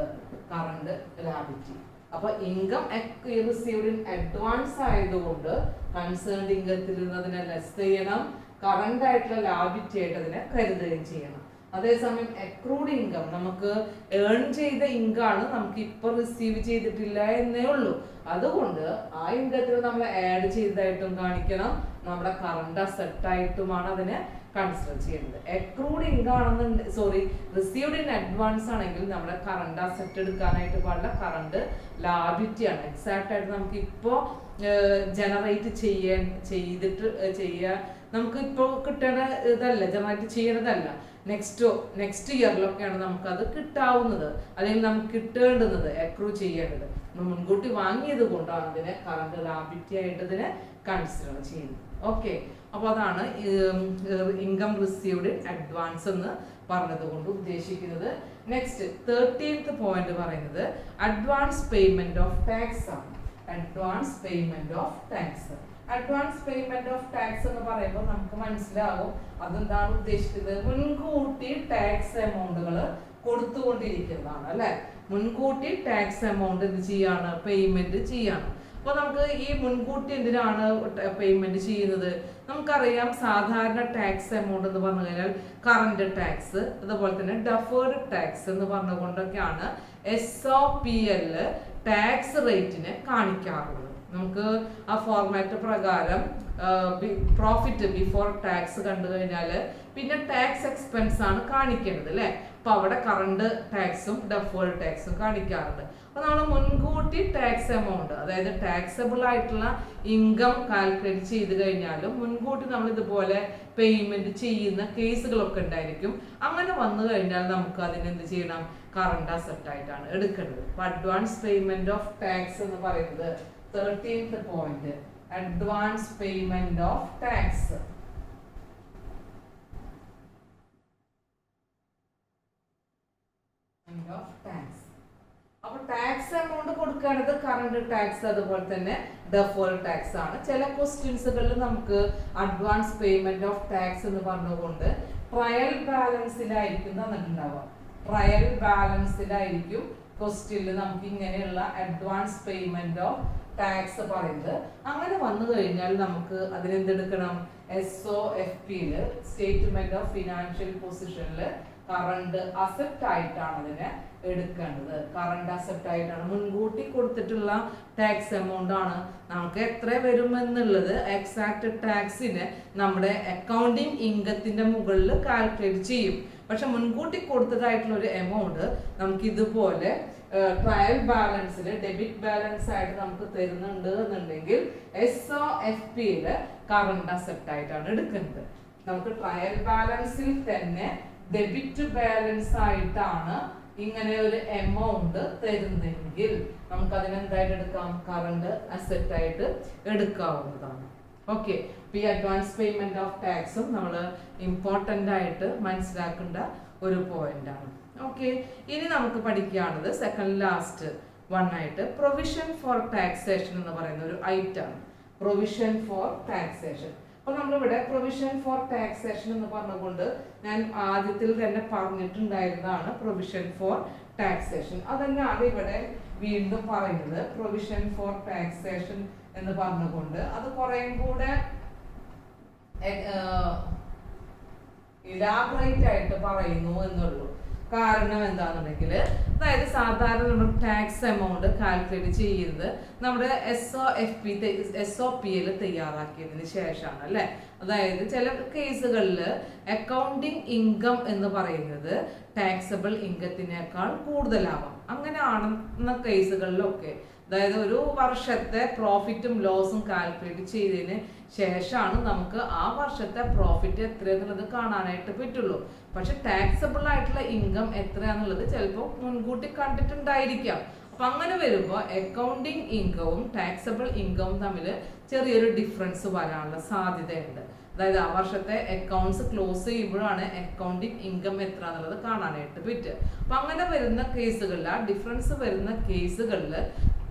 Current liability. അപ്പൊ ഇൻകം റിസീവ്ഡ് ഇൻ അഡ്വാൻസ് ആയതുകൊണ്ട് കൺസേൺഡ് ഇൻകത്തിൽ നിന്ന് അതിനെ ലെസ് ചെയ്യണം. കറണ്ട് ആയിട്ടുള്ള ലാബിലിറ്റി ആയിട്ട് അതിനെ കരുതുകയും ചെയ്യണം. അതേസമയം അക്രൂഡ് ഇൻകം നമുക്ക് ഏൺ ചെയ്ത ഇൻകാണ്, നമുക്ക് ഇപ്പൊ റിസീവ് ചെയ്തിട്ടില്ല എന്നേ ഉള്ളൂ. അതുകൊണ്ട് ആ ഇൻകത്തിൽ നമ്മൾ ആഡ് ചെയ്തതായിട്ടും കാണിക്കണം, നമ്മുടെ കറണ്ട് അസെറ്റ് ആയിട്ടുമാണ് അതിനെ കൺസിഡർ ചെയ്യുന്നത്. അക്രൂഡ് ഇൻകം ആണെന്ന് റിസീവ്ഡ് ഇൻ അഡ്വാൻസ് ആണെങ്കിൽ നമ്മുടെ കറണ്ട് അസെറ്റ് എടുക്കാനായിട്ട് പാടില്ല, കറണ്ട് ലാബിലിറ്റി ആണ്. എക്സാക്ട് ആയിട്ട് നമുക്ക് ഇപ്പോ ജനറേറ്റ് ചെയ്യാൻ നമുക്ക് ഇപ്പോൾ കിട്ടേണ്ട ഇതല്ല, ജനറേറ്റ് ചെയ്യേണ്ടതല്ല. നെക്സ്റ്റ് ഇയറിലൊക്കെയാണ് നമുക്കത് കിട്ടാവുന്നത്, അല്ലെങ്കിൽ നമുക്ക് കിട്ടേണ്ടുന്നത്, അക്രൂ ചെയ്യേണ്ടത്. മുൻകൂട്ടി വാങ്ങിയത് കൊണ്ടാണ് അതിനെ കറണ്ട് ലാബിലിറ്റി ആയിട്ട് ഇതിനെ കൺസിഡർ ചെയ്യുന്നത്. ഓക്കെ, അപ്പോൾ അതാണ് ഇൻകം റിസീവ്ഡ് അഡ്വാൻസ് എന്ന് പറഞ്ഞത് കൊണ്ട് ഉദ്ദേശിക്കുന്നത്. നെക്സ്റ്റ് 13th പോയിന്റ് പറയുന്നത് അഡ്വാൻസ് പേയ്മെന്റ് ഓഫ് ടാക്സ് ആണ്. Advance payment of tax. Advance payment of tax എന്ന് പറയുമ്പോൾ നമുക്ക് മനസ്സിലാവും അതെന്താണ് ഉദ്ദേശിക്കുന്നത്, മുൻകൂട്ടി ടാക്സ് എമൗണ്ടുകൾ കൊടുത്തുകൊണ്ടിരിക്കുന്നതാണ് അല്ലെ. മുൻകൂട്ടി ടാക്സ് എമൗണ്ട് എന്ത് ചെയ്യാണ്, പേയ്മെന്റ് ചെയ്യാണ്. അപ്പൊ നമുക്ക് ഈ മുൻകൂട്ടി എന്തിനാണ് പേയ്മെന്റ് ചെയ്യുന്നത്, നമുക്കറിയാം സാധാരണ ടാക്സ് എമൗണ്ട് എന്ന് പറഞ്ഞു കഴിഞ്ഞാൽ കറണ്ട് ടാക്സ്, അതുപോലെ തന്നെ ഡെഫേർഡ് ടാക്സ് എന്ന് പറഞ്ഞുകൊണ്ടൊക്കെയാണ് SOPL ടാക്സ് റേറ്റിനെ കാണിക്കാറുള്ളത്. നമുക്ക് ആ ഫോർമാറ്റ് പ്രകാരം പ്രോഫിറ്റ് ബിഫോർ ടാക്സ് കണ്ടു കഴിഞ്ഞാൽ പിന്നെ ടാക്സ് എക്സ്പെൻസ് ആണ് കാണിക്കേണ്ടത് അല്ലെ. അപ്പൊ അവിടെ കറണ്ട് ടാക്സും ഡെഫേർഡ് ടാക്സും കാണിക്കാറുണ്ട്. അപ്പൊ നമ്മൾ മുൻകൂട്ടി ടാക്സ് എമൗണ്ട്, അതായത് ടാക്സബിൾ ആയിട്ടുള്ള ഇൻകം കാൽക്കുലേറ്റ് ചെയ്ത് കഴിഞ്ഞാലും മുൻകൂട്ടി നമ്മൾ ഇതുപോലെ പേയ്മെന്റ് ചെയ്യുന്ന കേസുകളൊക്കെ ഉണ്ടായിരിക്കും. അങ്ങനെ വന്നു കഴിഞ്ഞാൽ നമുക്ക് അതിനെന്ത് ചെയ്യണം, കറണ്ട് അസെറ്റ് ആയിട്ടാണ് എടുക്കേണ്ടത്. അപ്പൊ അഡ്വാൻസ് പേയ്മെന്റ് ഓഫ് ടാക്സ് എന്ന് പറയുന്നത് 13th point, advance payment of tax. അപ്പൊ ടാക്സ് എമൗണ്ട് കൊടുക്കേണ്ടത് കറണ്ട് ടാക്സ് അതുപോലെ തന്നെ ഡെഫേർഡ് ടാക്സ് ആണ്. ചില ക്വസ്റ്റ്യൻസുകളിൽ നമുക്ക് അഡ്വാൻസ് പേയ്മെന്റ് ഓഫ് ടാക്സ് എന്ന് പറഞ്ഞുകൊണ്ട് ട്രയൽ ബാലൻസിലായിരിക്കും തന്നിട്ടുണ്ടാവുക. ട്രയൽ ബാലൻസിലായിരിക്കും ക്വസ്റ്റ്യനിൽ നമുക്ക് ഇങ്ങനെയുള്ള അഡ്വാൻസ് പേയ്മെന്റ് ഓഫ് ടാക്സ് പറയുന്നത്. അങ്ങനെ വന്നു കഴിഞ്ഞാൽ നമുക്ക് അതിനെന്തെടുക്കണം, SOFPL സ്റ്റേറ്റ്മെന്റ് ഓഫ് ഫിനാൻഷ്യൽ പൊസിഷനിൽ കറണ്ട് അസെറ്റ് ആയിട്ടാണ് അതിനെ എടുക്കേണ്ടത്. കറണ്ട് അസെറ്റ് ആയിട്ടാണ്, മുൻകൂട്ടി കൊടുത്തിട്ടുള്ള ടാക്സ് എമൗണ്ട് ആണ്. നമുക്ക് എത്ര വരുമെന്നുള്ളത് എക്സാക്ട് ടാക്സിന് നമ്മുടെ അക്കൗണ്ടിങ് ഇൻകത്തിന്റെ മുകളിൽ കാൽക്കുലേറ്റ് ചെയ്യും. പക്ഷെ മുൻകൂട്ടി കൊടുത്തതായിട്ടുള്ള ഒരു എമൗണ്ട് നമുക്ക് ഇതുപോലെ ട്രയൽ ബാലൻസിൽ ഡെബിറ്റ് ബാലൻസ് ആയിട്ട് നമുക്ക് തരുന്നുണ്ട് എന്നുണ്ടെങ്കിൽ SOFPL കറണ്ട് അസെറ്റ് ആയിട്ടാണ് എടുക്കുന്നത്. നമുക്ക് ട്രയൽ ബാലൻസിൽ തന്നെ ഡെബിറ്റ് ബാലൻസ് ആയിട്ടാണ് ഇങ്ങനെ ഒരു എമൗണ്ട് തരുന്നെങ്കിൽ നമുക്ക് അതിനെന്തായിട്ട് എടുക്കാം, കറണ്ട് അസെറ്റ് ആയിട്ട് എടുക്കാവുന്നതാണ്. ഓക്കെ, ഈ അഡ്വാൻസ് പേയ്മെന്റ് ഓഫ് ടാക്സും നമ്മൾ ഇമ്പോർട്ടൻ്റ് ആയിട്ട് മനസ്സിലാക്കേണ്ട ഒരു പോയിന്റ് ആണ്. ഓക്കെ, ഇനി നമുക്ക് പഠിക്കാനുള്ളത് സെക്കൻഡ് ലാസ്റ്റ് വൺ ആയിട്ട് പ്രൊവിഷൻ ഫോർ ടാക്സേഷൻ എന്ന് പറയുന്ന ഒരു ഐറ്റം ആണ്. Provision for taxation. അപ്പൊ നമ്മളിവിടെ പ്രൊവിഷൻ ഫോർ ടാക്സേഷൻ എന്ന് പറഞ്ഞുകൊണ്ട് ഞാൻ ആദ്യത്തിൽ തന്നെ പറഞ്ഞിട്ടുണ്ടായിരുന്നതാണ് പ്രൊവിഷൻ ഫോർ ടാക്സേഷൻ. അതന്നെയാണ് ഇവിടെ വീണ്ടും പറയുന്നത്, പ്രൊവിഷൻ ഫോർ ടാക്സേഷൻ എന്ന് പറഞ്ഞുകൊണ്ട് അത് കുറേയും കൂടെ ഇലാബറേറ്റ് ആയിട്ട് പറയുന്നു എന്നുള്ളൂ. കാരണം എന്താണെന്നുണ്ടെങ്കിൽ, അതായത് സാധാരണ നമ്മൾ ടാക്സ് എമൗണ്ട് കാൽക്കുലേറ്റ് ചെയ്യുന്നത് നമ്മുടെ SOP തയ്യാറാക്കിയതിന് ശേഷമാണ് അല്ലേ. അതായത് ചില കേസുകളിൽ അക്കൗണ്ടിങ് ഇൻകം എന്ന് പറയുന്നത് ടാക്സബിൾ ഇൻകത്തിനേക്കാൾ കൂടുതലാവാം. അങ്ങനെ ആണെന്ന കേസുകളിലൊക്കെ, അതായത് ഒരു വർഷത്തെ പ്രോഫിറ്റും ലോസും കാൽക്കുലേറ്റ് ചെയ്തതിന് ശേഷമാണ് നമുക്ക് ആ വർഷത്തെ പ്രോഫിറ്റ് എത്രയെന്നുള്ളത് കാണാനായിട്ട് പറ്റുള്ളൂ. പക്ഷെ ടാക്സബിൾ ആയിട്ടുള്ള ഇൻകം എത്രയാന്നുള്ളത് ചിലപ്പോൾ മുൻകൂട്ടി കണ്ടിട്ടുണ്ടായിരിക്കാം. അപ്പൊ അങ്ങനെ വരുമ്പോൾ അക്കൗണ്ടിങ് ഇൻകവും ടാക്സബിൾ ഇൻകവും തമ്മിൽ ചെറിയൊരു ഡിഫറൻസ് വരാനുള്ള സാധ്യതയുണ്ട്. അതായത് ആ വർഷത്തെ അക്കൗണ്ട്സ് ക്ലോസ് ചെയ്യുമ്പോഴാണ് അക്കൗണ്ടിങ് ഇൻകം എത്ര എന്നുള്ളത് കാണാനായിട്ട് പറ്റുക. അപ്പൊ അങ്ങനെ വരുന്ന കേസുകളിൽ, ആ ഡിഫറൻസ് വരുന്ന കേസുകളിൽ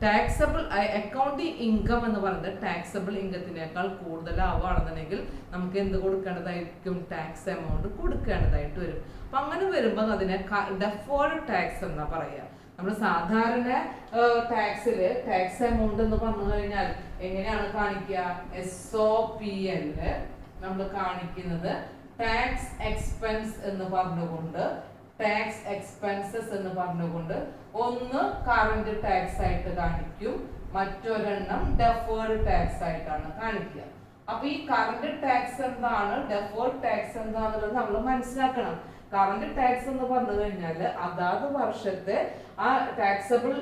ടാക്സബിൾ അക്കൗണ്ടിങ് ഇൻകം എന്ന് പറയുന്നത് ടാക്സബിൾ ഇൻകത്തിനേക്കാൾ കൂടുതലാവുകയാണെന്നുണ്ടെങ്കിൽ നമുക്ക് എന്ത് കൊടുക്കേണ്ടതായിരിക്കും? ടാക്സ് എമൗണ്ട് കൊടുക്കേണ്ടതായിട്ട് വരും. അപ്പൊ അങ്ങനെ വരുമ്പോൾ അതിനെ ഡെഫേർഡ് ടാക്സ് എന്നാ പറയാ. നമ്മൾ സാധാരണ ടാക്സ് എമൗണ്ട് എന്ന് പറഞ്ഞു കഴിഞ്ഞാൽ എങ്ങനെയാണ് കാണിക്കുക? SOPL നമ്മൾ കാണിക്കുന്നത് ടാക്സ് എക്സ്പെൻസ് എന്ന് പറഞ്ഞുകൊണ്ട്, ടാക്സ് എക്സ്പെൻസസ് എന്ന് പറഞ്ഞുകൊണ്ട് ഒന്ന് കറന്റ് ടാക്സ് ആയിട്ട് കാണിക്കും, മറ്റൊരെണ്ണം ഡെഫേർഡ് ടാക്സ് ആയിട്ടാണ് കാണിക്കുക. അപ്പൊ ഈ കറന്റ് ടാക്സ് എന്താണ്, ഡെഫേർഡ് ടാക്സ് എന്താണെന്നുള്ളത് നമ്മൾ മനസ്സിലാക്കണം. കറന്റ് ടാക്സ് എന്ന് പറഞ്ഞു കഴിഞ്ഞാൽ അതാത് വർഷത്തെ ആ ടാക്സബിൾ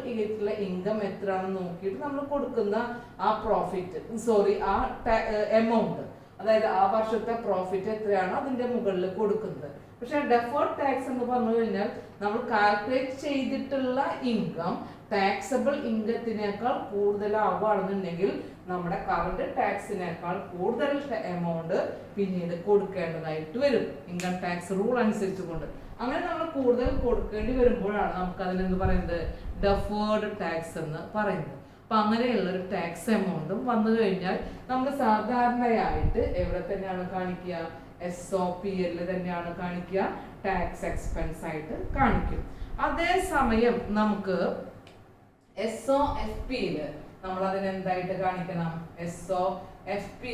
ഇൻകം എത്രയാണെന്ന് നോക്കിയിട്ട് നമ്മൾ കൊടുക്കുന്ന ആ ആ എമൗണ്ട്, അതായത് ആ വർഷത്തെ പ്രോഫിറ്റ് എത്രയാണോ അതിന്റെ മുകളിൽ കൊടുക്കുന്നത്. പക്ഷെ ഡെഫേർഡ് ടാക്സ് എന്ന് പറഞ്ഞു കഴിഞ്ഞാൽ നമ്മൾ കാൽക്കുലേറ്റ് ചെയ്തിട്ടുള്ള ഇൻകം ടാക്സബിൾ ഇൻകത്തിനേക്കാൾ കൂടുതലാവുകയാണെന്നുണ്ടെങ്കിൽ നമ്മുടെ കറന്റ് ടാക്സിനേക്കാൾ കൂടുതൽ എമൗണ്ട് പിന്നീട് കൊടുക്കേണ്ടതായിട്ട് വരും, ഇൻകം ടാക്സ് റൂൾ അനുസരിച്ചുകൊണ്ട്. അങ്ങനെ നമ്മൾ കൂടുതൽ കൊടുക്കേണ്ടി വരുമ്പോഴാണ് നമുക്ക് അതിനെന്ത് പറയുന്നത്? ഡെഫേർഡ് ടാക്സ് എന്ന് പറയുന്നത്. അപ്പൊ അങ്ങനെയുള്ള ഒരു ടാക്സ് എമൗണ്ടും വന്നു കഴിഞ്ഞാൽ നമ്മൾ സാധാരണയായിട്ട് എവിടെ തന്നെയാണ് കാണിക്കുക? SOPL തന്നെയാണ് കാണിക്കുക, ടാക്സ് എക്സ്പെൻസ് ആയിട്ട് കാണിക്കും. അതേസമയം നമുക്ക് SOFP നമ്മൾ അതിന് എന്തായിട്ട് കാണിക്കണം? SOFP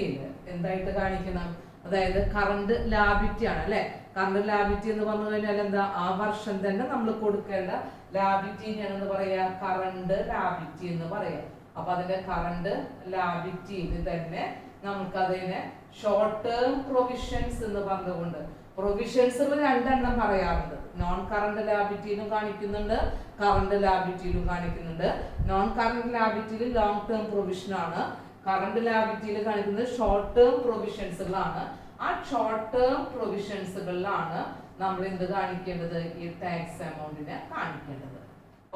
എന്തായിട്ട് കാണിക്കണം? അതായത് കറണ്ട് ലാബിലിറ്റി ആണ് അല്ലെ. കറണ്ട് ലാബിലിറ്റി എന്ന് പറഞ്ഞു കഴിഞ്ഞാൽ എന്താ? ആ വർഷം തന്നെ നമ്മൾ കൊടുക്കേണ്ട ലാബിലിറ്റിനെയാണെന്ന് പറയാ, കറണ്ട് ലാബിലിറ്റി എന്ന് പറയാം. അപ്പൊ അതിന്റെ കറണ്ട് ലാബിലിറ്റിയിൽ തന്നെ നമുക്കതിനെ ഷോർട്ട് ടേം പ്രൊവിഷൻസ് എന്ന് പറഞ്ഞുകൊണ്ട്, പ്രൊവിഷൻസ് രണ്ടെണ്ണം പറയാറുണ്ട്. നോൺ കറണ്ട് ലാബിലിറ്റിയിലും കാണിക്കുന്നുണ്ട്, കറണ്ട് ലാബിലിറ്റിയിലും കാണിക്കുന്നുണ്ട്. നോൺ കറണ്ട് ലാബിലിറ്റിയിൽ ലോങ് ടേം പ്രൊവിഷൻ ആണ്, കറണ്ട് ലാബിലിറ്റിയിൽ കാണിക്കുന്നത് ഷോർട്ട് ടേം പ്രൊവിഷൻസുകളാണ്. ആ ഷോർട്ട് ടേം പ്രൊവിഷൻസുകളിലാണ് നമ്മൾ എന്ത് കാണിക്കേണ്ടത്? ഈ ടാക്സ് എമൗണ്ടിനെ കാണിക്കേണ്ടത്.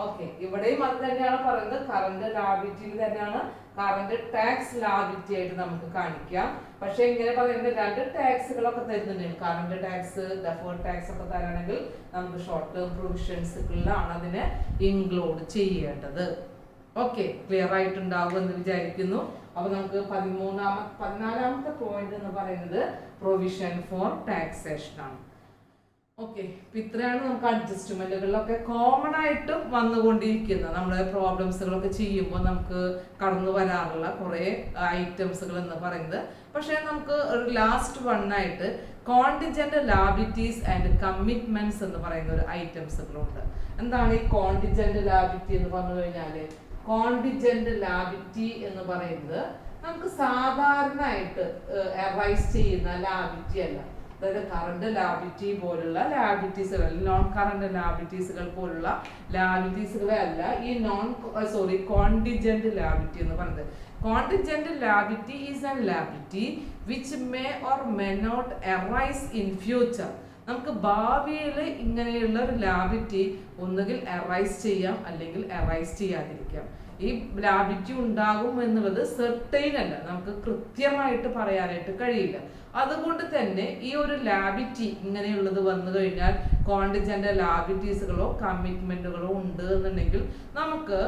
ഓക്കെ, ഇവിടെയും അത് തന്നെയാണ് പറയുന്നത്. കറണ്ട് ലാബിലിറ്റിയിൽ തന്നെയാണ് കറണ്ട് ടാക്സ് ലാബിലിറ്റി ആയിട്ട് നമുക്ക് കാണിക്കാം. പക്ഷെ ഇങ്ങനെ പറയുന്നത് രണ്ട് ടാക്സുകളൊക്കെ തരുന്നുണ്ട്. കറണ്ട് ടാക്സ്, ഡെഫേർഡ് ടാക്സ് ഒക്കെ തരാണെങ്കിൽ നമുക്ക് ഷോർട്ട് ടേം പ്രൊവിഷൻസുകളിലാണ് അതിനെ ഇൻക്ലൂഡ് ചെയ്യേണ്ടത്. ഓക്കെ, ക്ലിയർ ആയിട്ടുണ്ടാവും എന്ന് വിചാരിക്കുന്നു. അപ്പൊ നമുക്ക് 14ാമത്തെ പോയിന്റ് എന്ന് പറയുന്നത് പ്രൊവിഷൻ ഫോർ ടാക്സേഷൻ ആണ്. ഓക്കെ, ഇത്രയാണ് നമുക്ക് അഡ്ജസ്റ്റ്മെന്റുകളിലൊക്കെ കോമൺ ആയിട്ട് വന്നുകൊണ്ടിരിക്കുന്നത്. നമ്മുടെ പ്രോബ്ലംസുകളൊക്കെ ചെയ്യുമ്പോൾ നമുക്ക് കടന്നു വരാറുള്ള കുറെ ഐറ്റംസുകൾ എന്ന് പറയുന്നത്. പക്ഷെ നമുക്ക് ഒരു ലാസ്റ്റ് ആയിട്ട് കോണ്ടിജന്റ് ലാബിലിറ്റീസ് ആൻഡ് കമ്മിറ്റ്മെന്റ്സ് എന്ന് പറയുന്ന ഒരു ഐറ്റംസുകളുണ്ട്. എന്താണ് ഈ കോണ്ടിജന്റ് ലാബിലിറ്റി എന്ന് പറഞ്ഞു കഴിഞ്ഞാല്? കോണ്ടിജന്റ് ലാബിലിറ്റി എന്ന് പറയുന്നത് നമുക്ക് സാധാരണയായിട്ട് അറൈസ് ചെയ്യുന്ന ലാബിലിറ്റി അല്ല. അതായത് കറണ്ട് ലാബിലിറ്റി പോലുള്ള ലാബിലിറ്റീസുകൾ, നോൺ കറണ്ട് ലാബിലിറ്റീസുകൾ പോലുള്ള ലാബിലിറ്റീസുകളെ അല്ല ഈ കോണ്ടിജന്റ് ലാബിലിറ്റി എന്ന് പറയുന്നത്. Contingent liability is a liability which may or may not arise in future. നമുക്ക് ഭാവിയിൽ ഇങ്ങനെയുള്ള ഒരു ലാബിലിറ്റി ഒന്നുകിൽ അറൈസ് ചെയ്യാം അല്ലെങ്കിൽ അറൈസ് ചെയ്യാതിരിക്കാം. ഈ ലാബിലിറ്റി ഉണ്ടാകും എന്നുള്ളത് സെർട്ടൈൻ അല്ല, നമുക്ക് കൃത്യമായിട്ട് പറയാനായിട്ട് കഴിയില്ല. അതുകൊണ്ട് തന്നെ ഈ ഒരു ലാബിലിറ്റി ഇങ്ങനെയുള്ളത് വന്നു കഴിഞ്ഞാൽ കോണ്ടിജന്റ് ലാബിലിറ്റീസുകളോ കമ്മിറ്റ്മെന്റുകളോ ഉണ്ട് എന്നുണ്ടെങ്കിൽ നമുക്ക്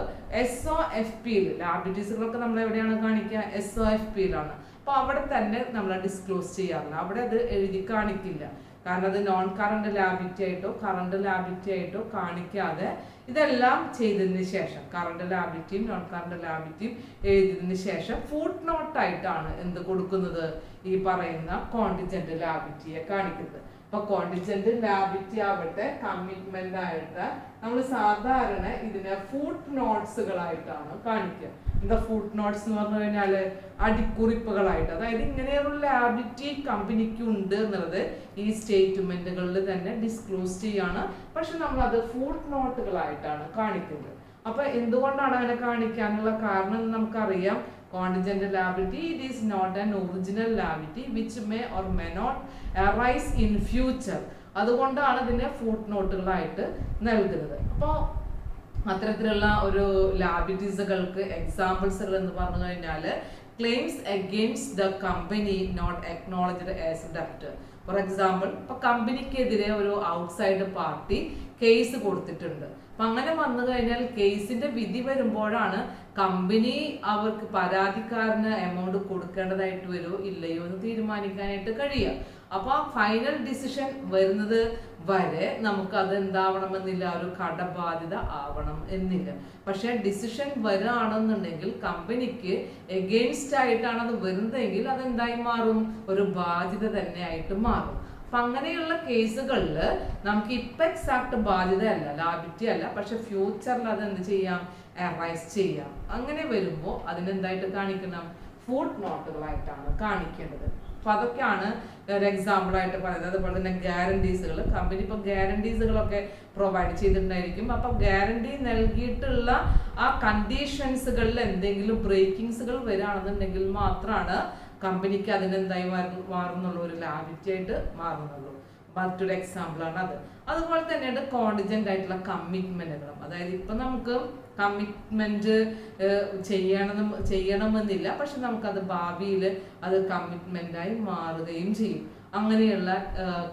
SOFPയിൽ ലാബിലിറ്റീസുകളൊക്കെ നമ്മൾ എവിടെയാണ് കാണിക്കുക? SOFPയിലാണ്. അപ്പൊ അവിടെ തന്നെ നമ്മൾ ഡിസ്ക്ലോസ് ചെയ്യാറില്ല, അവിടെ അത് എഴുതി കാണിക്കില്ല. കാരണം അത് നോൺ കറണ്ട് ലാബിലിറ്റി ആയിട്ടോ കറണ്ട് ലാബിലിറ്റി ആയിട്ടോ കാണിക്കാതെ ഇതെല്ലാം ചെയ്തതിന് ശേഷം, കറണ്ട് ലാബിലിറ്റിയും നോൺ കറണ്ട് ലാബിലിറ്റിയും എഴുതിയതിന് ശേഷം ഫുട് നോട്ട് ആയിട്ടാണ് എന്ത് കൊടുക്കുന്നത്? ഈ പറയുന്ന കോണ്ടിജന്റ് ലാബിലിറ്റിയെ കാണിക്കുന്നത്. അപ്പൊ കോണ്ടിജന്റ് ലാബിലിറ്റി ആവട്ടെ കമ്മിറ്റ്മെന്റ് ആയിട്ട് നമ്മൾ സാധാരണ ഇതിനെ ഫുട് നോട്ട്സുകളായിട്ടാണ് കാണിക്കുക. എന്താ ഫുട് നോട്ട്സ് എന്ന് പറഞ്ഞു കഴിഞ്ഞാല് അടിക്കുറിപ്പുകളായിട്ട്, അതായത് ഇങ്ങനെയുള്ള ലാബിലിറ്റി കമ്പനിക്ക് ഉണ്ട് എന്നുള്ളത് ഈ സ്റ്റേറ്റ്മെന്റുകളിൽ തന്നെ ഡിസ്ക്ലോസ് ചെയ്യാണ്. പക്ഷെ നമ്മൾ അത് ഫുട് നോട്ടുകളായിട്ടാണ് കാണിക്കുന്നത്. അപ്പൊ എന്തുകൊണ്ടാണ് അങ്ങനെ കാണിക്കാനുള്ള കാരണം നമുക്കറിയാം. Contingent liability, it is not an original liability which may or may not arise in future. അതുകൊണ്ടാണ് ഇതിനെ ഫുട് നോട്ടുകളായിട്ട് നൽകുന്നത്. അപ്പോൾ അത്തരത്തിലുള്ള ഒരു ലാബിലിറ്റീസുകൾക്ക് എക്സാമ്പിൾസുകൾ എന്ന് പറഞ്ഞു കഴിഞ്ഞാൽ claims against the company not acknowledged as ഡെപ്റ്റ്. ഫോർ എക്സാമ്പിൾ, ഇപ്പൊ കമ്പനിക്കെതിരെ ഒരു ഔട്ട്സൈഡ് പാർട്ടി കേസ് കൊടുത്തിട്ടുണ്ട്. അപ്പൊ അങ്ങനെ വന്നു കഴിഞ്ഞാൽ കേസിന്റെ വിധി വരുമ്പോഴാണ് കമ്പനി അവർക്ക് പരാതിക്കാരന് എമൗണ്ട് കൊടുക്കേണ്ടതായിട്ട് വരുമോ ഇല്ലയോ എന്ന് തീരുമാനിക്കാനായിട്ട് കഴിയുക. അപ്പൊ ഫൈനൽ ഡിസിഷൻ വരുന്നത് വരെ നമുക്ക് അത് എന്താവണമെന്നില്ല, ഒരു കടബാധ്യത ആവണം എന്നില്ല. പക്ഷെ ഡിസിഷൻ വരാണെന്നുണ്ടെങ്കിൽ കമ്പനിക്ക് എഗെയിൻസ്റ്റ് ആയിട്ടാണ് അത് വരുന്നതെങ്കിൽ അതെന്തായി മാറും, ഒരു ബാധ്യത തന്നെ ആയിട്ട് മാറും. അപ്പൊ അങ്ങനെയുള്ള കേസുകളിൽ നമുക്ക് ഇപ്പൊ എക്സാക്ട് ബാധ്യതയല്ല, ലാബിലിറ്റി അല്ല, പക്ഷെ ഫ്യൂച്ചറിൽ അത് എന്ത് ചെയ്യാം, അറൈസ് ചെയ്യാം. അങ്ങനെ വരുമ്പോൾ അതിനെന്തായിട്ട് കാണിക്കണം, ഫുട് നോട്ടുകളായിട്ടാണ് കാണിക്കേണ്ടത്. അപ്പൊ അതൊക്കെയാണ് ഒരു എക്സാമ്പിൾ ആയിട്ട് പറയുന്നത്. അതുപോലെ തന്നെ ഗ്യാരണ്ടീസുകൾ, കമ്പനി ഇപ്പൊ ഗ്യാരണ്ടീസുകളൊക്കെ പ്രൊവൈഡ് ചെയ്തിട്ടുണ്ടായിരിക്കും. അപ്പൊ ഗ്യാരണ്ടി നൽകിയിട്ടുള്ള ആ കണ്ടീഷൻസുകളിൽ എന്തെങ്കിലും ബ്രേക്കിങ്സുകൾ വരികയാണെന്നുണ്ടെങ്കിൽ മാത്രമാണ് കമ്പനിക്ക് അതിനെന്തായി മാറുന്നുള്ളൂ, ഒരു ലാബിലിറ്റി ആയിട്ട് മാറുന്നുള്ളൂ. മറ്റൊരു എക്സാമ്പിൾ ആണ് അത്. അതുപോലെ തന്നെയാണ് കോണ്ടിജന്റ് ആയിട്ടുള്ള കമ്മിറ്റ്മെന്റുകളും. അതായത് ഇപ്പൊ നമുക്ക് കമ്മിറ്റ്മെന്റ് ചെയ്യണമെന്നില്ല, പക്ഷെ നമുക്കത് ഭാവിയിൽ അത് കമ്മിറ്റ്മെന്റായി മാറുകയും ചെയ്യും. അങ്ങനെയുള്ള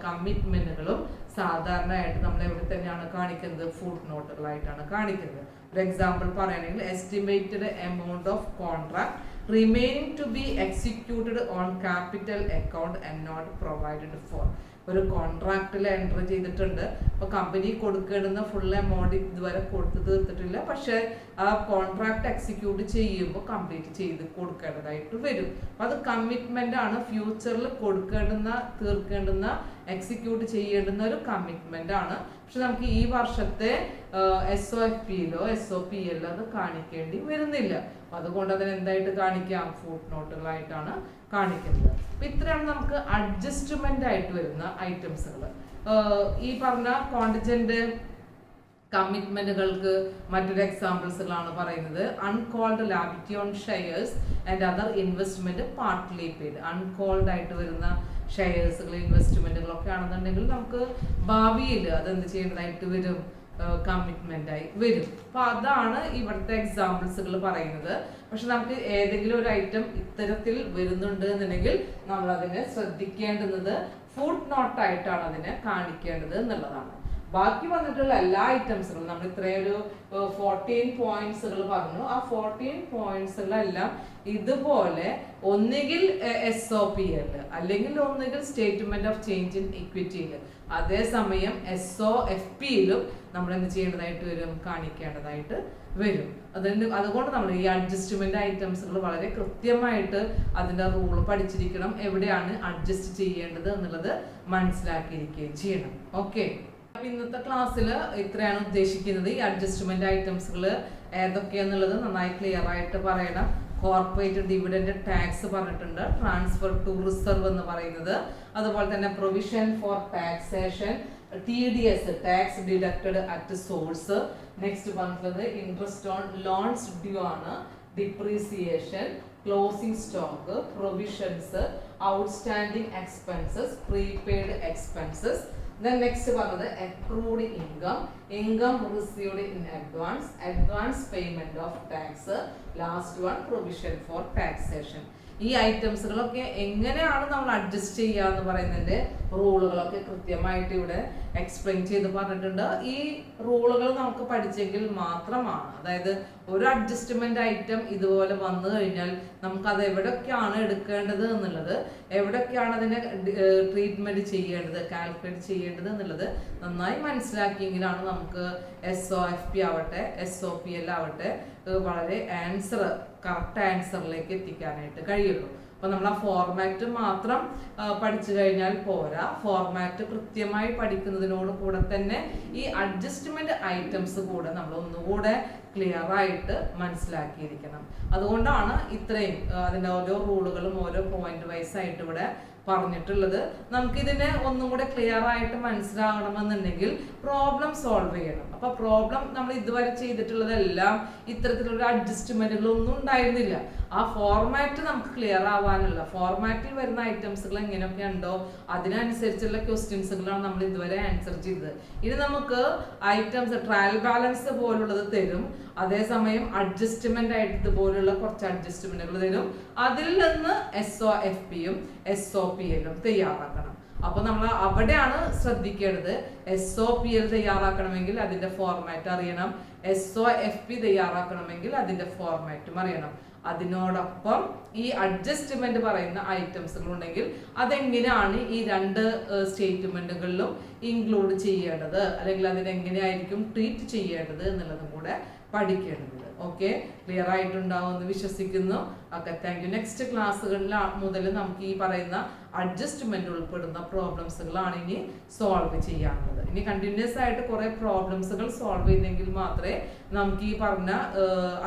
കമ്മിറ്റ്മെന്റുകളും സാധാരണയായിട്ട് നമ്മൾ എവിടെ തന്നെയാണ് കാണിക്കുന്നത്, ഫുട് നോട്ടുകളായിട്ടാണ് കാണിക്കുന്നത്. ഒരു എക്സാമ്പിൾ പറയുകയാണെങ്കിൽ estimated amount of contract remaining to be executed on capital account and not provided for. ഒരു കോൺട്രാക്റ്റിൽ എൻറ്റർ ചെയ്തിട്ടുണ്ട്, അപ്പോൾ കമ്പനി കൊടുക്കേണ്ടുന്ന ഫുൾ എമൗണ്ട് ഇതുവരെ കൊടുത്തു തീർത്തിട്ടില്ല, പക്ഷെ ആ കോൺട്രാക്ട് എക്സിക്യൂട്ട് ചെയ്യുമ്പോൾ കംപ്ലീറ്റ് ചെയ്ത് കൊടുക്കേണ്ടതായിട്ട് വരും. അപ്പോൾ അത് കമ്മിറ്റ്മെന്റ് ആണ്, ഫ്യൂച്ചറിൽ കൊടുക്കേണ്ടുന്ന തീർക്കേണ്ടുന്ന എക്സിക്യൂട്ട് ചെയ്യേണ്ടുന്ന ഒരു കമ്മിറ്റ്മെന്റ് ആണ്. പക്ഷെ നമുക്ക് ഈ വർഷത്തെ SOFPയിലോ SOPയിലോ അത് കാണിക്കേണ്ടി വരുന്നില്ല. അപ്പൊ അതുകൊണ്ട് അതിന് എന്തായിട്ട് കാണിക്കാം, ഫുട് നോട്ടുകളായിട്ടാണ് കാണിക്കുന്നത്. അപ്പൊ ഇത്രയാണ് നമുക്ക് അഡ്ജസ്റ്റ്മെന്റ് ആയിട്ട് വരുന്ന ഐറ്റംസുകൾ. ഈ പറഞ്ഞ കോണ്ടിജന്റ് കമ്മിറ്റ്മെന്റുകൾക്ക് മറ്റൊരു എക്സാമ്പിൾസുകളാണ് പറയുന്നത്. Uncalled liability on shares and other investment partly paid. Uncalled ആയിട്ട് വരുന്ന ഷെയർസുകൾ, ഇൻവെസ്റ്റ്മെന്റുകളൊക്കെ ആണെന്നുണ്ടെങ്കിൽ നമുക്ക് ഭാവിയിൽ അതെന്ത് ചെയ്യേണ്ടതായിട്ട് വരും, കമ്മിറ്റ്മെന്റ് ആയി വരും. അപ്പൊ അതാണ് ഇവിടുത്തെ എക്സാമ്പിൾസുകൾ പറയുന്നത്. പക്ഷെ നമുക്ക് ഏതെങ്കിലും ഒരു ഐറ്റം ഇത്തരത്തിൽ വരുന്നുണ്ട് എന്നുണ്ടെങ്കിൽ നമ്മൾ അതിനെ ശ്രദ്ധിക്കേണ്ടുന്നത് ഫുട് നോട്ടായിട്ടാണ് അതിനെ കാണിക്കേണ്ടത് എന്നുള്ളതാണ്. ബാക്കി വന്നിട്ടുള്ള എല്ലാ ഐറ്റംസുകളും നമ്മൾ ഇത്രയൊരു 14 പോയിന്റ്സുകൾ പറഞ്ഞു. ആ 14 പോയിന്റ്സുകളെല്ലാം ഇതുപോലെ ഒന്നുകിൽ SOPL അല്ലെങ്കിൽ ഒന്നുകിൽ സ്റ്റേറ്റ്മെന്റ് ഓഫ് ചേഞ്ച് ഇൻ ഇക്വിറ്റിയിൽ, അതേസമയം SOFPയിലും നമ്മൾ എന്ത് ചെയ്യേണ്ടതായിട്ട് വരും, കാണിക്കേണ്ടതായിട്ട് വരും. അതുകൊണ്ട് നമ്മൾ ഈ അഡ്ജസ്റ്റ്മെന്റ് ഐറ്റംസുകൾ വളരെ കൃത്യമായിട്ട് അതിന്റെ റൂൾ പഠിച്ചിരിക്കണം, എവിടെയാണ് അഡ്ജസ്റ്റ് ചെയ്യേണ്ടത് എന്നുള്ളത് മനസ്സിലാക്കിയിരിക്കുകയും ചെയ്യണം. ഓക്കെ, ഇന്നത്തെ ക്ലാസ്സിൽ ഇത്രയാണ് ഉദ്ദേശിക്കുന്നത്. ഈ അഡ്ജസ്റ്റ്മെന്റ് ഐറ്റംസുകൾ ഏതൊക്കെയാന്നുള്ളത് നന്നായി ക്ലിയർ ആയിട്ട് പറയണം. കോർപ്പറേറ്റ് ഡിവിഡൻഡ് ടാക്സ് പറഞ്ഞിട്ടുണ്ട്, ട്രാൻസ്ഫർ ടു റിസർവ് എന്ന് പറയുന്നത്, അതുപോലെ തന്നെ provision for taxation, TDS tax deducted at source. Next പറഞ്ഞിട്ടുള്ളത് ഇൻട്രസ്റ്റ് ഓൺ ലോൺസ് ഡ്യൂ ആണ്, depreciation, closing stock, provisions, outstanding expenses, prepaid expenses. Then next പറഞ്ഞത് accrued income, income received in advance, advance payment of tax, last one provision for taxation. ഈ ഐറ്റംസുകളൊക്കെ എങ്ങനെയാണ് നമ്മൾ adjust ചെയ്യുക എന്ന് പറയുന്നതിന്റെ റൂളുകളൊക്കെ കൃത്യമായിട്ട് ഇവിടെ എക്സ്പ്ലെയിൻ ചെയ്ത് പറഞ്ഞിട്ടുണ്ട്. ഈ റൂളുകൾ നമുക്ക് പഠിച്ചെങ്കിൽ മാത്രമാണ്, അതായത് ഒരു അഡ്ജസ്റ്റ്മെന്റ് ഐറ്റം ഇതുപോലെ വന്നു കഴിഞ്ഞാൽ നമുക്ക് അത് എവിടെയൊക്കെയാണ് എടുക്കേണ്ടത് എന്നുള്ളത്, എവിടെയൊക്കെയാണ് അതിനെ ട്രീറ്റ്മെന്റ് ചെയ്യേണ്ടത്, കാൽക്കുലേറ്റ് ചെയ്യേണ്ടത് എന്നുള്ളത് നന്നായി മനസ്സിലാക്കിയെങ്കിലാണ് നമുക്ക് SOFP ആവട്ടെ SOPL ആവട്ടെ വളരെ കറക്റ്റ് ആൻസറിലേക്ക് എത്തിക്കാനായിട്ട് കഴിയുള്ളൂ. അപ്പോൾ നമ്മൾ ആ ഫോർമാറ്റ് മാത്രം പഠിച്ചു കഴിഞ്ഞാൽ പോരാ. ഫോർമാറ്റ് കൃത്യമായി പഠിക്കുന്നതിനോട് കൂടെ തന്നെ ഈ അഡ്ജസ്റ്റ്മെന്റ് ഐറ്റംസ് കൂടെ നമ്മൾ ഒന്നുകൂടെ ക്ലിയർ ആയിട്ട് മനസ്സിലാക്കിയിരിക്കണം. അതുകൊണ്ടാണ് ഇത്രയും അതിൻ്റെ ഓരോ റൂളുകളും ഓരോ പോയിന്റ് വൈസ് ആയിട്ട് ഇവിടെ പറഞ്ഞിട്ടുള്ളത്. നമുക്കിതിനെ ഒന്നും കൂടെ ക്ലിയർ ആയിട്ട് മനസ്സിലാകണമെന്നുണ്ടെങ്കിൽ പ്രോബ്ലം സോൾവ് ചെയ്യണം. അപ്പൊ പ്രോബ്ലം നമ്മൾ ഇതുവരെ ചെയ്തിട്ടുള്ളതെല്ലാം ഇത്തരത്തിലുള്ള അഡ്ജസ്റ്റ്മെന്റുകളൊന്നും ഉണ്ടായിരുന്നില്ല. ആ ഫോർമാറ്റ് നമുക്ക് ക്ലിയർ ആവാനുള്ള, ഫോർമാറ്റിൽ വരുന്ന ഐറ്റംസുകൾ എങ്ങനെയൊക്കെ ഉണ്ടോ അതിനനുസരിച്ചുള്ള ക്വസ്റ്റ്യൻസുകളാണ് നമ്മൾ ഇതുവരെ ആൻസർ ചെയ്തത്. ഇനി നമുക്ക് ഐറ്റംസ് ട്രയൽ ബാലൻസ് പോലുള്ളത് തരും, അതേസമയം അഡ്ജസ്റ്റ്മെന്റ് ആയിട്ട് ഇതുപോലുള്ള കുറച്ച് അഡ്ജസ്റ്റ്മെന്റുകൾ തരും. അതിൽ നിന്ന് SOFPയും SOPLും തയ്യാറാക്കണം. അപ്പൊ നമ്മൾ അവിടെയാണ് ശ്രദ്ധിക്കേണ്ടത്. SOPL തയ്യാറാക്കണമെങ്കിൽ അതിന്റെ ഫോർമാറ്റ് അറിയണം, SOFP തയ്യാറാക്കണമെങ്കിൽ അതിന്റെ ഫോർമാറ്റും അറിയണം. അതിനോടൊപ്പം ഈ അഡ്ജസ്റ്റ്മെന്റ് പറയുന്ന ഐറ്റംസുകൾ ഉണ്ടെങ്കിൽ അതെങ്ങനെയാണ് ഈ രണ്ട് സ്റ്റേറ്റ്മെന്റുകളിലും ഇൻക്ലൂഡ് ചെയ്യേണ്ടത്, അല്ലെങ്കിൽ അതിനെങ്ങനെയായിരിക്കും ട്രീറ്റ് ചെയ്യേണ്ടത് എന്നുള്ളതും കൂടെ പഠിക്കേണ്ടത്. ഓക്കെ, ക്ലിയർ ആയിട്ടുണ്ടാവുമെന്ന് വിശ്വസിക്കുന്നു. Okay, thank you. നെക്സ്റ്റ് ക്ലാസ്സുകളിൽ മുതൽ നമുക്ക് ഈ പറയുന്ന അഡ്ജസ്റ്റ്മെന്റ് ഉൾപ്പെടുന്ന പ്രോബ്ലംസുകളാണ് ഇനി സോൾവ് ചെയ്യാനുള്ളത്. ഇനി കണ്ടിന്യൂസ് ആയിട്ട് കുറെ പ്രോബ്ലംസുകൾ സോൾവ് ചെയ്തെങ്കിൽ മാത്രമേ നമുക്ക് ഈ പറഞ്ഞ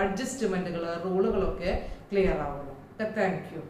അഡ്ജസ്റ്റ്മെന്റുകൾ റൂളുകളൊക്കെ ക്ലിയർ ആവുള്ളൂ. Thank you.